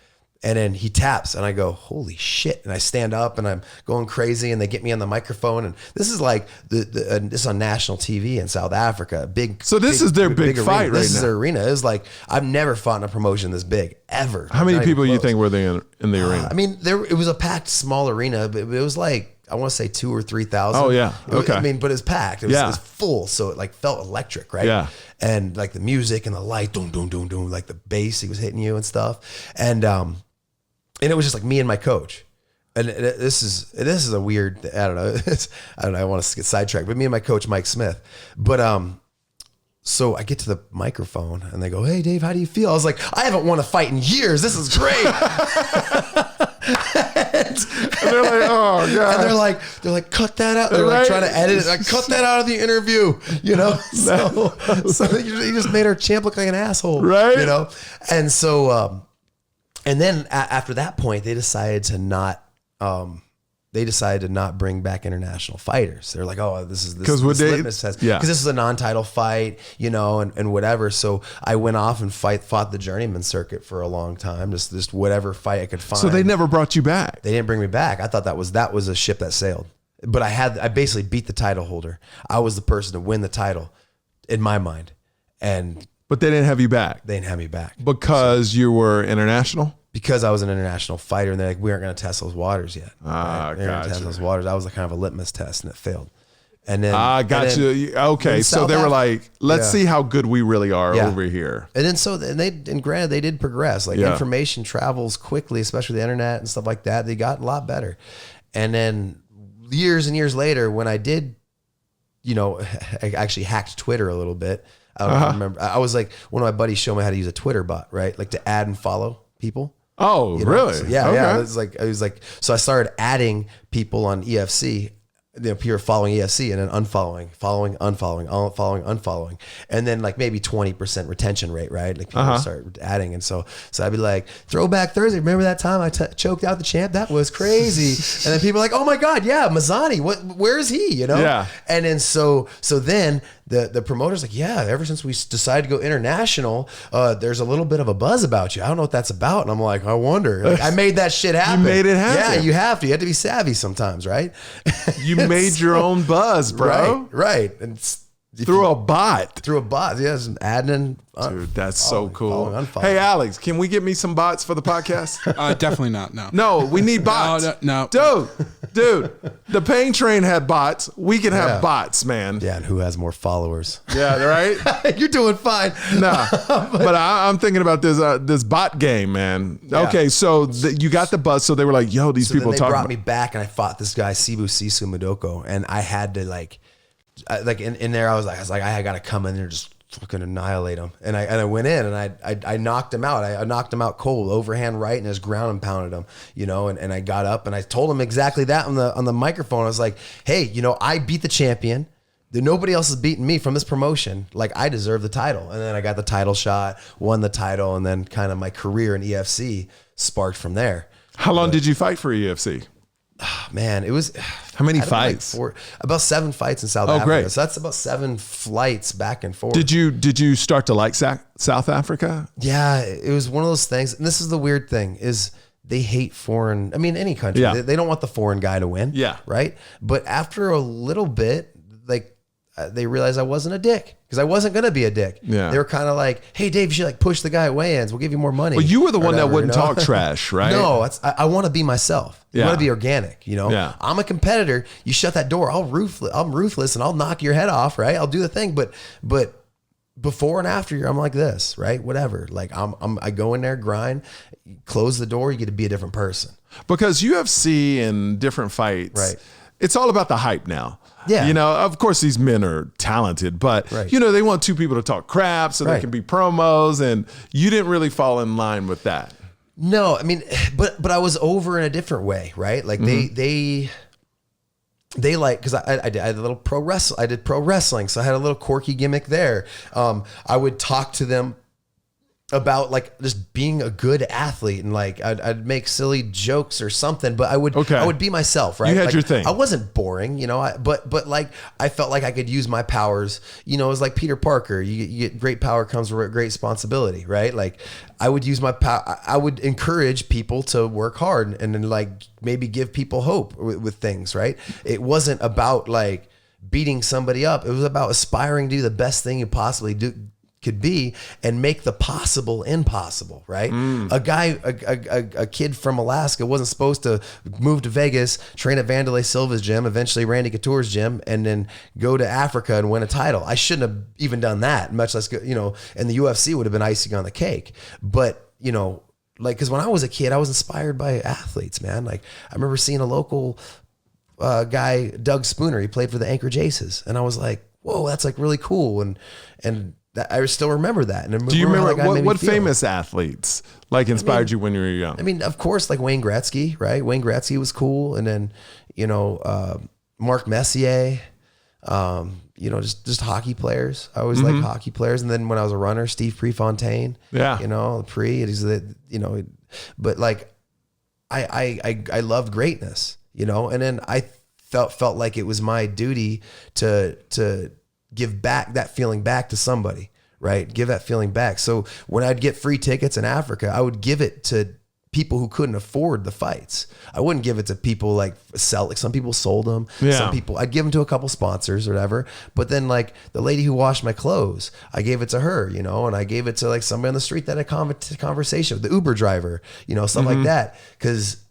And then he taps and I go, holy shit. And I stand up and I'm going crazy and they get me on the microphone. And this is like, this is on national TV in South Africa. Big. So this is their big fight right now. This is their arena. It was like, I've never fought in a promotion this big, ever. How many people you think were there in the arena? I mean, it was a packed small arena, but it was like, I want to say 2,000 or 3,000. Oh yeah. Okay. I mean, but it was packed. It was full. So it like felt electric, right? Yeah. And like the music and the light, doom, doom, doom, doom, like the bass, he was hitting you and stuff. And it was just like me and my coach. And this is a weird, I don't know. I want to get sidetracked, but me and my coach, Mike Smith. But, so I get to the microphone and they go, hey Dave, how do you feel? I was like, I haven't won a fight in years. This is great. and they're like, oh God. And they're like, cut that out. They're like trying to edit it. Like, cut that out of the interview, you know? So he just made our champ look like an asshole, right? You know? And so, and then after that point, they decided to not bring back international fighters. They're like, oh, this litmus test. Yeah. Because this is a non-title fight, you know, and whatever. So I went off and fought the journeyman circuit for a long time. Just whatever fight I could find. So they never brought you back. They didn't bring me back. I thought that was a ship that sailed. But I basically beat the title holder. I was the person to win the title in my mind. But they didn't have you back. They didn't have me back. Because you were international? Because I was an international fighter, and they're like, we aren't going to test those waters yet. Gotcha. Test those waters. That was a kind of a litmus test, and it failed. And then got you. Okay, so they were like, let's see how good we really are over here. And then granted, they did progress. Like information travels quickly, especially the internet and stuff like that. They got a lot better. And then years and years later, when I did, you know, I actually hacked Twitter a little bit. I don't remember. I was like, one of my buddies showed me how to use a Twitter bot, right? Like to add and follow people. Oh, you know? really? So, yeah. It was like, so I started adding people on EFC, you know, people following EFC and then unfollowing, unfollowing. And then like maybe 20% retention rate, right? Like people start adding. And so I'd be like, Throwback Thursday. Remember that time I choked out the champ? That was crazy. And then people are like, oh my God, yeah, Mazany, where is he? You know? Yeah. And then so then the promoter's like, yeah, ever since we decided to go international, there's a little bit of a buzz about you. I don't know what that's about. And I'm like, I wonder. Like, I made that shit happen. You made it happen. Yeah, you have to. You have to be savvy sometimes, right? You made your own buzz, bro. Right. And through a bot. Yes, admin. Dude, that's so cool. Hey, Alex, can we get me some bots for the podcast? Definitely not. No. No, we need bots. No. Dude, the Pain Train had bots. We can have bots, man. Yeah, and who has more followers? Yeah, right? You're doing fine. Nah, but I'm thinking about this bot game, man. Yeah. Okay, so you got the buzz. So they were like, yo, these people talking. They brought me back and I fought this guy, Sibu Sisu Mudoko. And I had to like in there, I was like, I got to come in there and just fucking annihilate him. And I went in and I knocked him out. I knocked him out cold, overhand right, and his ground and pounded him, you know, and I got up and I told him exactly that on the microphone. I was like, hey, you know, I beat the champion. Nobody else has beaten me from this promotion. Like, I deserve the title. And then I got the title shot, won the title, and then kind of my career in EFC sparked from there. How long did you fight for EFC? Man, it was how many fights? Like about 7 fights in South Africa. Great. So that's about 7 flights back and forth. Did you start to like South Africa? Yeah, it was one of those things. And this is the weird thing is they hate foreign. I mean, any country. Yeah. They don't want the foreign guy to win. Yeah. Right. But after a little bit, like they realized I wasn't a dick because I wasn't going to be a dick. Yeah. They were kind of like, hey, Dave, you should like push the guy at weigh-ins. We'll give you more money. Well, you were the one that wouldn't talk trash, right? No, I want to be myself. I want to be organic. You know, I'm a competitor. You shut that door. I'm ruthless and I'll knock your head off. Right. I'll do the thing. But before and after I'm like this, right? Whatever. Like I go in there, grind, close the door. You get to be a different person. Because UFC and different fights, right? It's all about the hype now. Yeah. You know, of course these men are talented, but you know, they want 2 people to talk crap so they can be promos, and you didn't really fall in line with that. No, I mean, but I was over in a different way, right? Like they they like, because I did a little pro wrestling. I did pro wrestling, so I had a little quirky gimmick there. I would talk to them about like just being a good athlete, and like I'd make silly jokes or something, but I would be myself, right? You had like, your thing. I wasn't boring, you know, but like I felt like I could use my powers, you know. It was like Peter Parker. You get great power comes with great responsibility, right? Like I would use my power. I would encourage people to work hard and then like maybe give people hope with things, right? It wasn't about like beating somebody up. It was about aspiring to do the best thing you possibly could be and make the possible impossible, right? A kid from Alaska wasn't supposed to move to Vegas, train at Vanderlei Silva's gym, eventually Randy Couture's gym, and then go to Africa and win a title. I shouldn't have even done that, much less, you know, and the UFC would have been icing on the cake. But, you know, like, because when I was a kid, I was inspired by athletes, man. Like, I remember seeing a local guy, Doug Spooner, he played for the Anchorage Aces, and I was like, whoa, that's like really cool. And I still remember that. And do you remember what famous athletes like inspired you when you were young? I mean, of course, like Wayne Gretzky, right? Wayne Gretzky was cool. And then, you know, Mark Messier, you know, just hockey players. I always liked hockey players. And then when I was a runner, Steve Prefontaine, you know, you know, but like, I loved greatness, you know, and then I felt like it was my duty to give back that feeling back to somebody, right? Give that feeling back. So when I'd get free tickets in Africa, I would give it to people who couldn't afford the fights. I wouldn't give it to people like some people sold them. Some people, I'd give them to a couple sponsors or whatever. But then like the lady who washed my clothes, I gave it to her, you know, and I gave it to like somebody on the street that had a conversation with the Uber driver, you know, stuff like that. Cause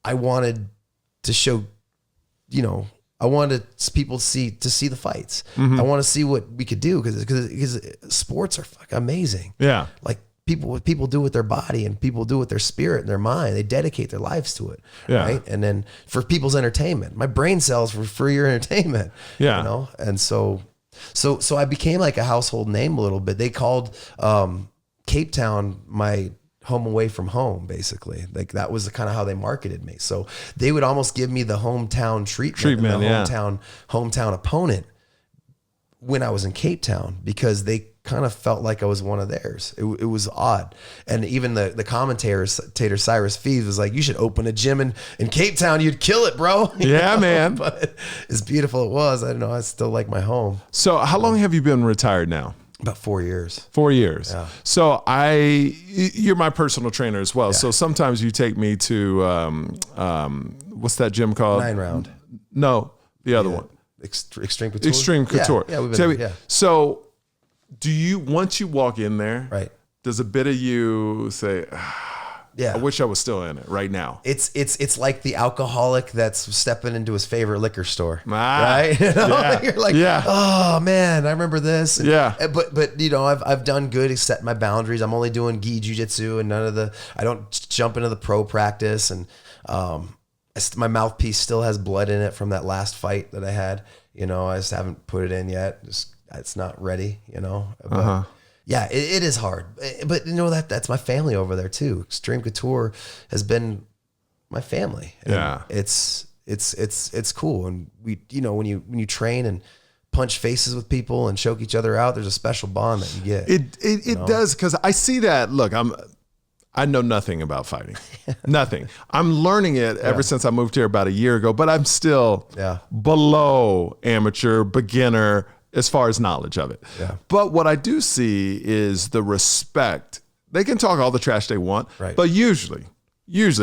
I wanted to show, you know, I wanted people to see the fights. I want to see what we could do because sports are fucking amazing. Yeah, like what people do with their body and people do with their spirit and their mind. They dedicate their lives to it. Yeah. Right. And then for people's entertainment, my brain cells for your entertainment. Yeah, you know. And so I became like a household name a little bit. They called Cape Town my home away from home, basically. Like that was kind of how they marketed me. So they would almost give me the hometown treatment and the hometown opponent when I was in Cape Town, because they kind of felt like I was one of theirs. It was odd. And even the commentator Cyrus Fees was like, you should open a gym in Cape Town. You'd kill it, bro. Yeah, man. But as beautiful it was, I don't know, I still like my home. So how long have you been retired now? About 4 years. 4 years. Yeah. So you're my personal trainer as well. Yeah. So sometimes you take me to, what's that gym called? 9 Round. No, the other one. Extreme Couture. Extreme Couture. Yeah, we've been, So once you walk in there, right, does a bit of you say, yeah, I wish I was still in it right now? It's like the alcoholic that's stepping into his favorite liquor store, right? You know? Yeah. You're like, oh man, I remember this. And, but you know, I've done good, set my boundaries. I'm only doing gi jiu-jitsu and I don't jump into the pro practice. And my mouthpiece still has blood in it from that last fight that I had. You know, I just haven't put it in yet. It's not ready. You know, but, yeah, it is hard, but you know that's my family over there too. Extreme Couture has been my family. And it's cool, and we, you know, when you train and punch faces with people and choke each other out, there's a special bond that you get. It does, because I see that. Look, I know nothing about fighting, nothing. I'm learning it ever since I moved here about a year ago, but I'm still below amateur, beginner, as far as knowledge of it. Yeah. But what I do see is the respect. They can talk all the trash they want, but usually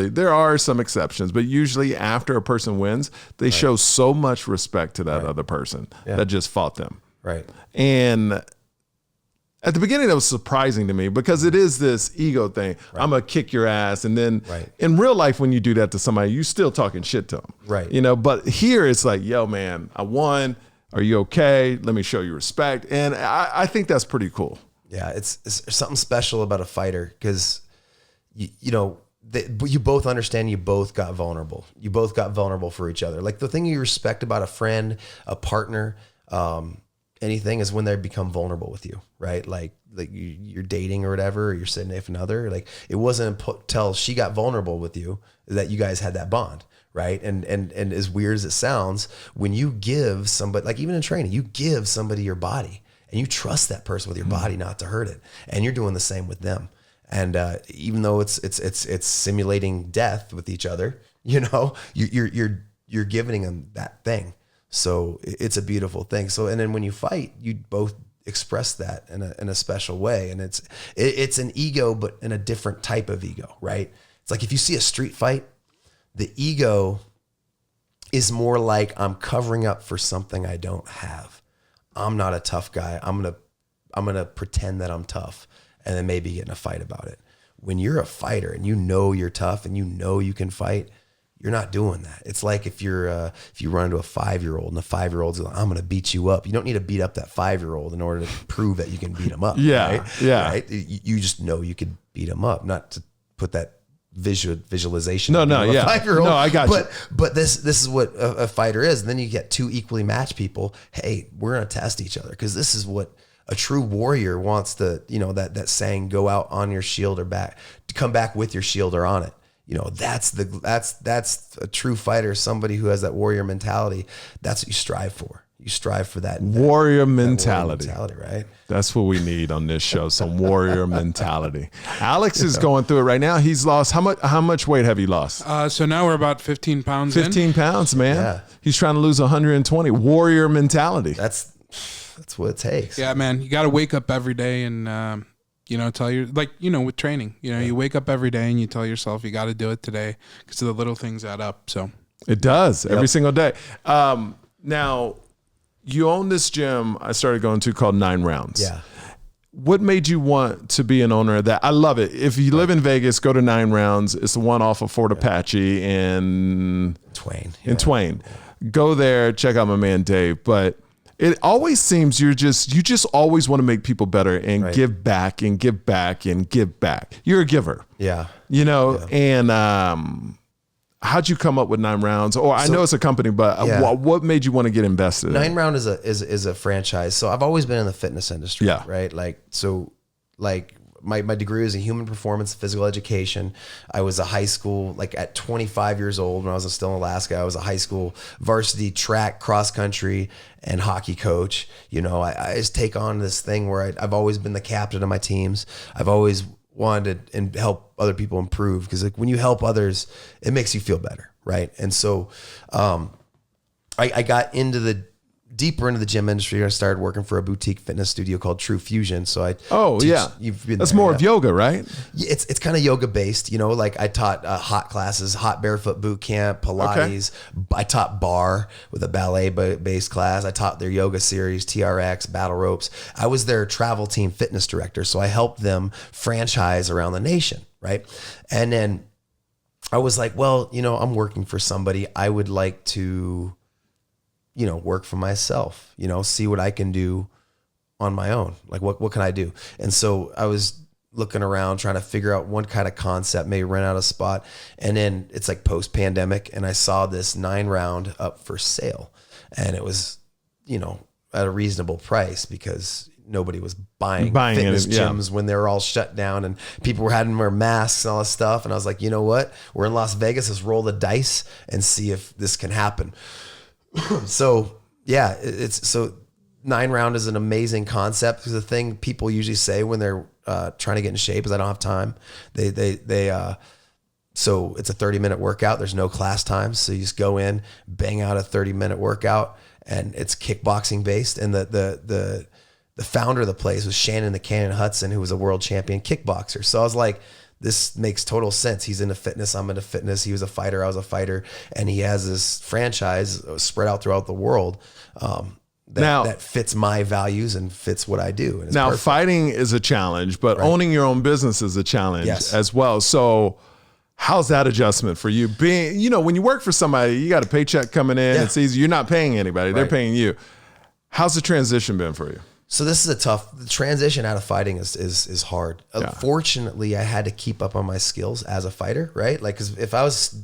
there are some exceptions, but usually after a person wins, they show so much respect to that other person that just fought them. Right. And at the beginning, that was surprising to me, because it is this ego thing. Right. I'm going to kick your ass. And then in real life, when you do that to somebody, you still talking shit to them. Right. You know, but here it's like, yo, man, I won. Are you okay? Let me show you respect. And I think that's pretty cool. Yeah, it's something special about a fighter, because, you know, you both understand, you both got vulnerable. You both got vulnerable for each other. Like the thing you respect about a friend, a partner, anything, is when they become vulnerable with you, right? Like you're dating or whatever, or you're sitting with another. Like it wasn't until she got vulnerable with you that you guys had that bond. right? And as weird as it sounds, when you give somebody, like even in training, you give somebody your body and you trust that person with your body not to hurt it. And you're doing the same with them. And even though it's simulating death with each other, you know, you're giving them that thing. So it's a beautiful thing. So, and then when you fight, you both express that in a special way. And it's an ego, but in a different type of ego, right? It's like if you see a street fight, the ego is more like I'm covering up for something I don't have. I'm not a tough guy. I'm gonna pretend that I'm tough and then maybe get in a fight about it. When you're a fighter and you know you're tough and you know you can fight, you're not doing that. It's like if you run into a 5-year-old and the 5-year-old's like, I'm going to beat you up. You don't need to beat up that 5-year-old in order to prove that you can beat him up. Yeah. Right? Yeah. Right? You just know you could beat him up, not to put that visualization. No, yeah. 5-year-old. No, I got you. But this is what a fighter is. And then you get two equally matched people. Hey, we're going to test each other because this is what a true warrior wants to, you know, that saying, go out on your shield or back, to come back with your shield or on it. You know, that's a true fighter, somebody who has that warrior mentality. That's what you strive for. You strive for that warrior mentality. Right? That's what we need on this show. Some warrior mentality. Alex is going through it right now. He's lost how much weight have you lost? So now we're about 15 pounds 15 pounds, man. Yeah. He's trying to lose 120. Warrior mentality. That's what it takes. Yeah, man. You got to wake up every day and you know, tell your, like, you know, with training, you know, you wake up every day and you tell yourself you got to do it today because the little things add up. So it does every single day. Now you own this gym I started going to called 9 Rounds. Yeah. What made you want to be an owner of that? I love it. If you live in Vegas, go to 9 Rounds. It's the one off of Fort Apache in Twain. Twain. Go there, check out my man Dave. But it always seems you just always want to make people better and give back and give back and give back. You're a giver. Yeah. You know, and how'd you come up with 9 Rounds? Or I know it's a company, but what made you want to get invested? 9 Round is a franchise. So I've always been in the fitness industry, right? Like my degree was in human performance, physical education. I was a high school, like at 25 years old when I was still in Alaska, I was a high school varsity track, cross country, and hockey coach. You know, I just take on this thing where I've always been the captain of my teams. I've always wanted to and help other people improve because like when you help others, it makes you feel better, right? And so I got deeper into the gym industry. I started working for a boutique fitness studio called True Fusion. So that's more of yoga, right? It's kind of yoga based, you know, like I taught hot classes, hot barefoot boot camp, Pilates. Okay. I taught bar with a ballet based class. I taught their yoga series, TRX, battle ropes. I was their travel team fitness director. So I helped them franchise around the nation. Right. And then I was like, well, you know, I'm working for somebody. I would like to, you know, work for myself, you know, see what I can do on my own. Like what can I do? And so I was looking around trying to figure out one kind of concept, maybe rent out a spot. And then it's like post pandemic. And I saw this 9 Round up for sale and it was, you know, at a reasonable price because nobody was buying fitness gyms when they were all shut down and people were having to wear masks and all this stuff. And I was like, you know what? We're in Las Vegas. Let's roll the dice and see if this can happen. So yeah, so 9 Round is an amazing concept because the thing people usually say when they're trying to get in shape is I don't have time. So it's a 30-minute workout. There's no class times. So you just go in, bang out a 30-minute workout and it's kickboxing based. And the founder of the place was Shannon the Cannon Hudson, who was a world champion kickboxer. So I was like, this makes total sense. He's into fitness. I'm into fitness. He was a fighter. I was a fighter. And he has this franchise spread out throughout the world that fits my values and fits what I do. And now, fighting is a challenge, but owning your own business is a challenge as well. So how's that adjustment for you? Being, you know, when you work for somebody, you got a paycheck coming in. It's easy. You're not paying anybody. They're paying you. How's the transition been for you? So this is the transition out of fighting is hard. Fortunately, I had to keep up on my skills as a fighter, right? Like, cause if I was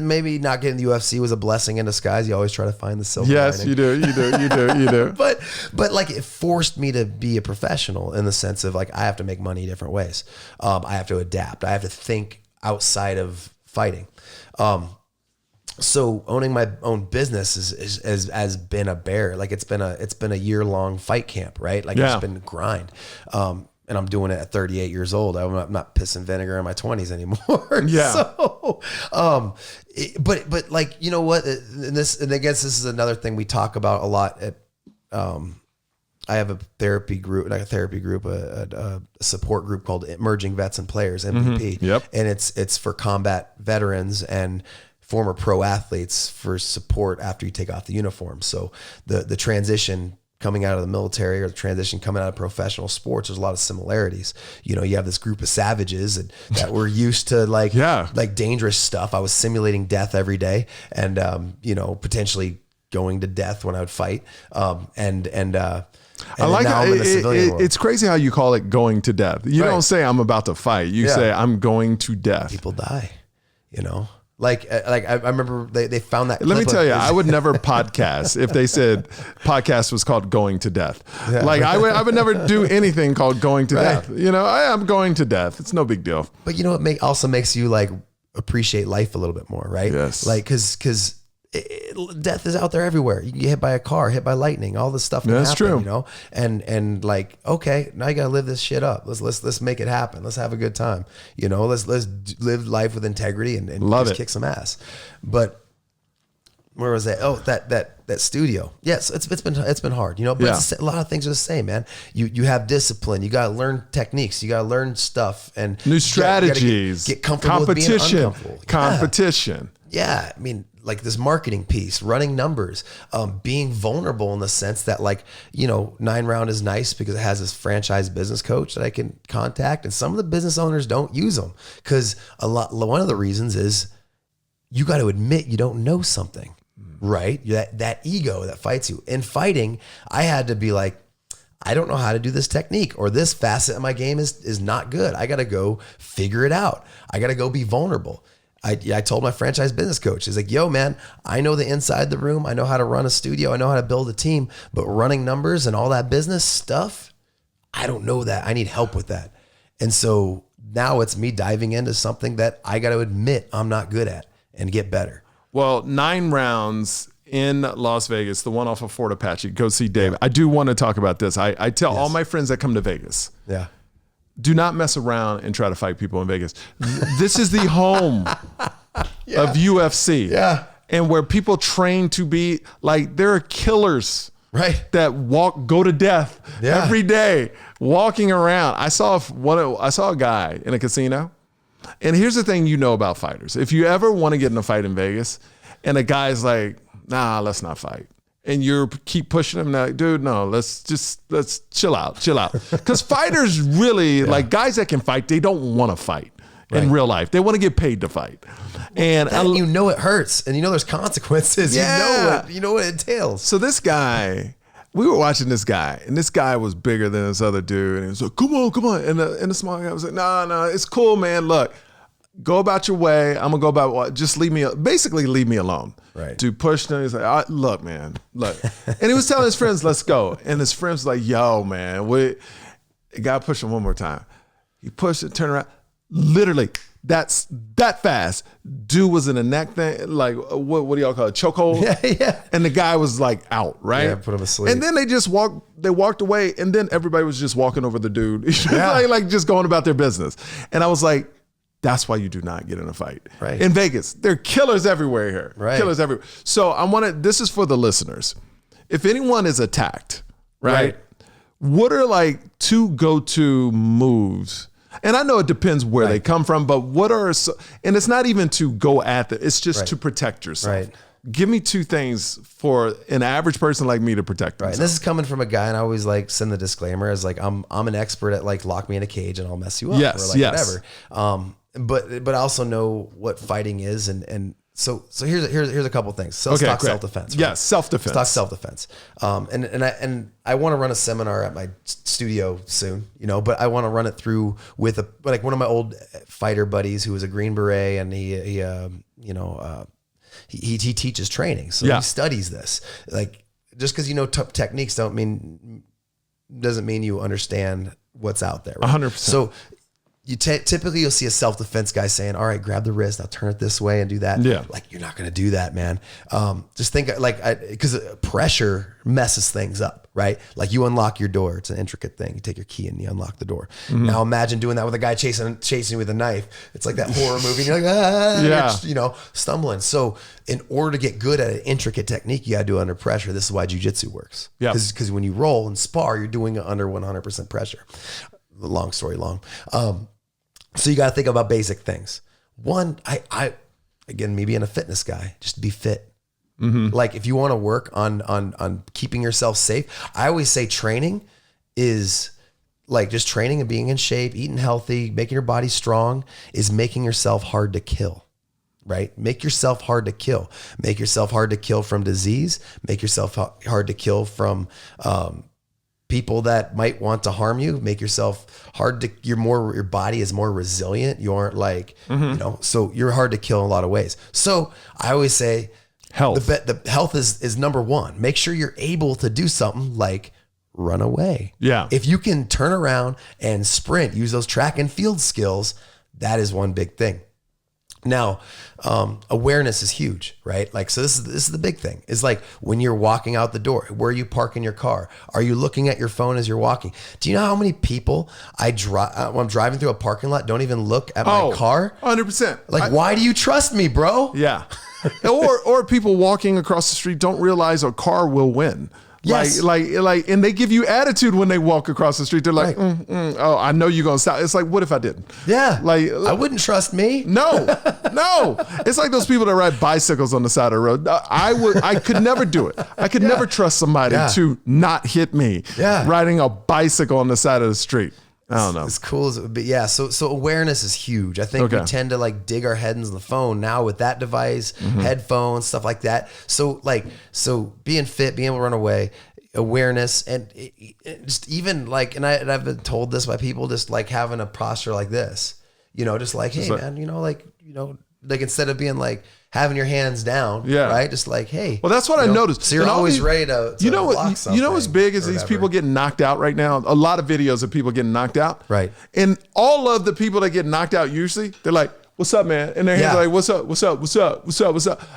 maybe not getting the UFC was a blessing in disguise. You always try to find the silver lining. You do. But like it forced me to be a professional in the sense of like, I have to make money different ways. I have to adapt. I have to think outside of fighting. so owning my own business has been a bear. Like it's been a year-long fight camp, right? Like it's been a grind. And I'm doing it at 38 years old. I'm not pissing vinegar in my 20s anymore. Yeah. So, but like, you know what? And I guess this is another thing we talk about a lot at, I have a therapy group, a support group called Emerging Vets and Players, MVP. Yep. And it's for combat veterans and former pro athletes for support after you take off the uniform. So the transition coming out of the military or the transition coming out of professional sports, there's a lot of similarities. You know, you have this group of savages that were used to like dangerous stuff. I was simulating death every day and, potentially going to death when I would fight. I like how it's crazy how you call it going to death. You don't say I'm about to fight. You say I'm going to death. People die, Like I remember they found that. Let me tell you, I would never podcast if they said podcast was called Going to Death. Yeah. Like I would never do anything called Going to Death. I'm going to death. It's no big deal. But it also makes you like appreciate life a little bit more, right? Yes. Like because death is out there everywhere. You can get hit by a car, hit by lightning, all this stuff can happen, true. And like, okay, now you gotta live this shit up. Let's make it happen. Let's have a good time. Let's live life with integrity and just kick some ass. But where was that? Oh, that studio. Yes, it's been hard, but a lot of things are the same, man. You have discipline. You gotta learn techniques. You gotta learn stuff and new strategies. Get comfortable with being uncomfortable. Competition. Yeah, I mean, like this marketing piece, running numbers, being vulnerable in the sense that 9 Round is nice because it has this franchise business coach that I can contact. And some of the business owners don't use them because one of the reasons is you got to admit you don't know something, right? That ego that fights you. In fighting, I had to be like, I don't know how to do this technique or this facet of my game is not good. I got to go figure it out. I got to go be vulnerable. I told my franchise business coach, he's like, yo, man, I know the inside the room. I know how to run a studio. I know how to build a team, but running numbers and all that business stuff, I don't know that. I need help with that. And so now it's me diving into something that I got to admit I'm not good at and get better. Well, 9 Rounds in Las Vegas, the one off of Fort Apache. Go see Dave. I do want to talk about this. I tell all my friends that come to Vegas. Yeah. Do not mess around and try to fight people in Vegas. This is the home of UFC. Yeah. And where people train to be like, there are killers that go to death every day, walking around. I saw a guy in a casino. And here's the thing about fighters. If you ever want to get in a fight in Vegas and a guy's like, nah, let's not fight. And you keep pushing them like, dude, no, let's chill out. Because fighters really, like guys that can fight, they don't want to fight in real life. They want to get paid to fight. And it hurts and there's consequences. Yeah. You know what it entails. So this guy, we were watching this guy and this guy was bigger than this other dude. And he was like, come on. And the small guy was like, no, it's cool, man. Look, go about your way. I'm gonna go about what? Just leave me alone. Right. To push them. He's like, look, man, look. And he was telling his friends, let's go. And his friends were like, yo, man, we gotta push him one more time. He pushed it, turned around. Literally, that's that fast. Dude was in a neck thing, like what do y'all call it? Chokehold? Yeah. And the guy was like out, right? Yeah, put him asleep. And then they walked away, and then everybody was just walking over the dude. like just going about their business. And I was like, that's why you do not get in a fight. Right. In Vegas, there are killers everywhere here. Right. Killers everywhere. So this is for the listeners. If anyone is attacked, right? What are like 2 go-to moves? And I know it depends where they come from, but and it's not even to go at them, it's just to protect yourself. Right. Give me 2 things for an average person like me to protect myself. And this is coming from a guy, and I always like send the disclaimer as like I'm an expert at like lock me in a cage and I'll mess you up or like whatever. But I also know what fighting is, and so here's a couple things. Self-defense. Right? Yes, self-defense. Stock self-defense. And I want to run a seminar at my studio soon, but I want to run it through with one of my old fighter buddies who was a Green Beret, and he teaches training, so he studies this. Like just because techniques doesn't mean you understand what's out there. Right? 100%. So typically you'll see a self-defense guy saying, all right, grab the wrist, I'll turn it this way and do that. Yeah. Like, you're not going to do that, man. Just think because pressure messes things up, right? Like, you unlock your door. It's an intricate thing. You take your key and you unlock the door. Now imagine doing that with a guy chasing you with a knife. It's like that horror movie. And you're like, you're stumbling. So in order to get good at an intricate technique, you got to do it under pressure. This is why jiu-jitsu works. Yeah. Because when you roll and spar, you're doing it under 100% pressure. Long story long. So you got to think about basic things. One, again, me being a fitness guy, just be fit. Like, if you want to work on keeping yourself safe, I always say training is like just training and being in shape, eating healthy, making your body strong is making yourself hard to kill, right? Make yourself hard to kill. Make yourself hard to kill from disease. Make yourself hard to kill from people that might want to harm you. Make yourself hard to, your body is more resilient. You aren't like, so you're hard to kill in a lot of ways. So I always say health. The health is number one. Make sure you're able to do something like run away. Yeah. If you can turn around and sprint, use those track and field skills, that is one big thing. Now, awareness is huge, right? Like, so this is the big thing. Is like when you're walking out the door, where you park in your car, are you looking at your phone as you're walking? Do you know how many people when I'm driving through a parking lot, don't even look at my car? 100%. Like, why do you trust me, bro? Yeah. or people walking across the street don't realize a car will win. Yes. Like, and they give you attitude when they walk across the street. They're like, oh, I know you're going to stop. It's like, what if I didn't? Yeah. Like, I wouldn't trust me. No. It's like those people that ride bicycles on the side of the road. I could never do it. I could never trust somebody to not hit me riding a bicycle on the side of the street. I don't know. As cool as it would be. Yeah. So awareness is huge. I think we tend to like dig our heads in the phone now with that device, headphones, stuff like that. So being fit, being able to run away, awareness, and just even like, and I've been told this by people, just like having a posture like this, just like, hey man, like instead of being like having your hands down, right? Just like, hey. Well, that's what I noticed. So you're always ready to block something. What's big is these people getting knocked out right now. A lot of videos of people getting knocked out. Right. And all of the people that get knocked out, usually they're like, what's up, man? And their hands are like, what's up? Right.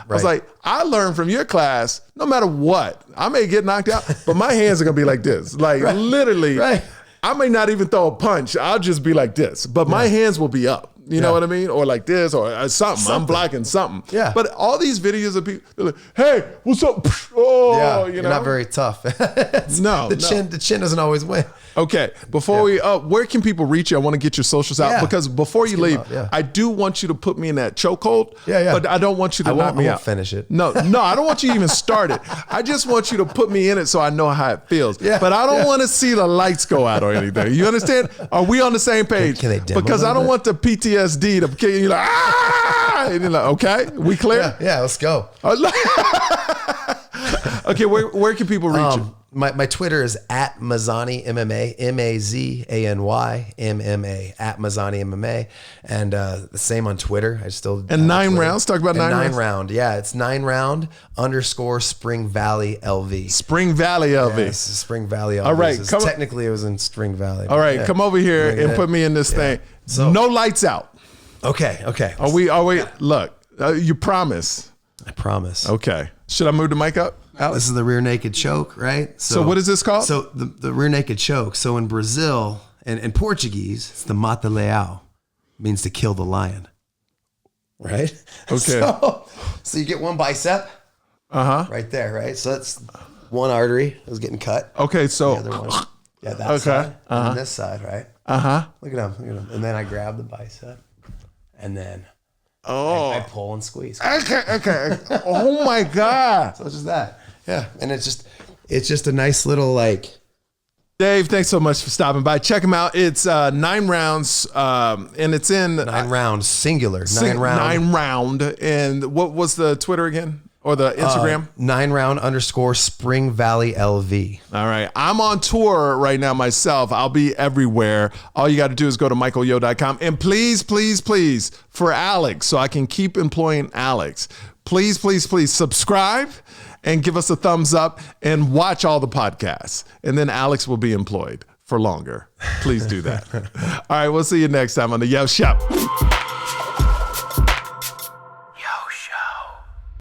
I was like, I learned from your class, no matter what, I may get knocked out, but my hands are going to be like this. Like literally, I may not even throw a punch. I'll just be like this, but my hands will be up. You know what I mean? Or like this, or something. I'm blocking something. Yeah. But all these videos of people, they're like, hey, what's up? Oh, you're not very tough. The chin doesn't always win. Okay. Before we, where can people reach you? I want to get your socials out because before you leave, I do want you to put me in that chokehold. But I don't want you to knock me out. I won't finish it. No, I don't want you to even start it. I just want you to put me in it so I know how it feels. Yeah. But I don't want to see the lights go out or anything. You understand? Are we on the same page? Can they dim because I don't want the PTSD to kill you. You're like, and you're like, okay, we clear? Yeah, let's go. Okay, where can people reach you? My Twitter is at Mazany MMA, Mazany MMA, at Mazany MMA, and the same on Twitter. I still and 9 rounds. Talk about 9 rounds. 9 round, yeah, it's 9 round _ Spring Valley LV. Spring Valley LV. Yeah, Spring Valley LV. All right, technically it was in Spring Valley. All right, come over here and put me in this thing. So, no lights out. Okay. Are we? Look, you promise. I promise. Okay. Should I move the mic up? This is the rear naked choke, right? So what is this called? So the rear naked choke. So in Brazil and in Portuguese, it's the mata leão, means to kill the lion, right? Okay. So you get one bicep, right there, right? So that's one artery that was getting cut. Okay, so the other one, that side, and this side, right? Look at him. And then I grab the bicep, and then I pull and squeeze. Okay. Oh my God. So it's just that. Yeah. And it's just a nice little like. Dave, thanks so much for stopping by. Check him out. It's 9 rounds, and it's in 9 rounds, singular. 9 round. 9 round. And what was the Twitter again? Or the Instagram? 9 round _ Spring Valley LV. All right. I'm on tour right now myself. I'll be everywhere. All you got to do is go to michaelyo.com. And please, for Alex, so I can keep employing Alex, please subscribe and give us a thumbs up and watch all the podcasts. And then Alex will be employed for longer. Please do that. All right, we'll see you next time on the Yo Show.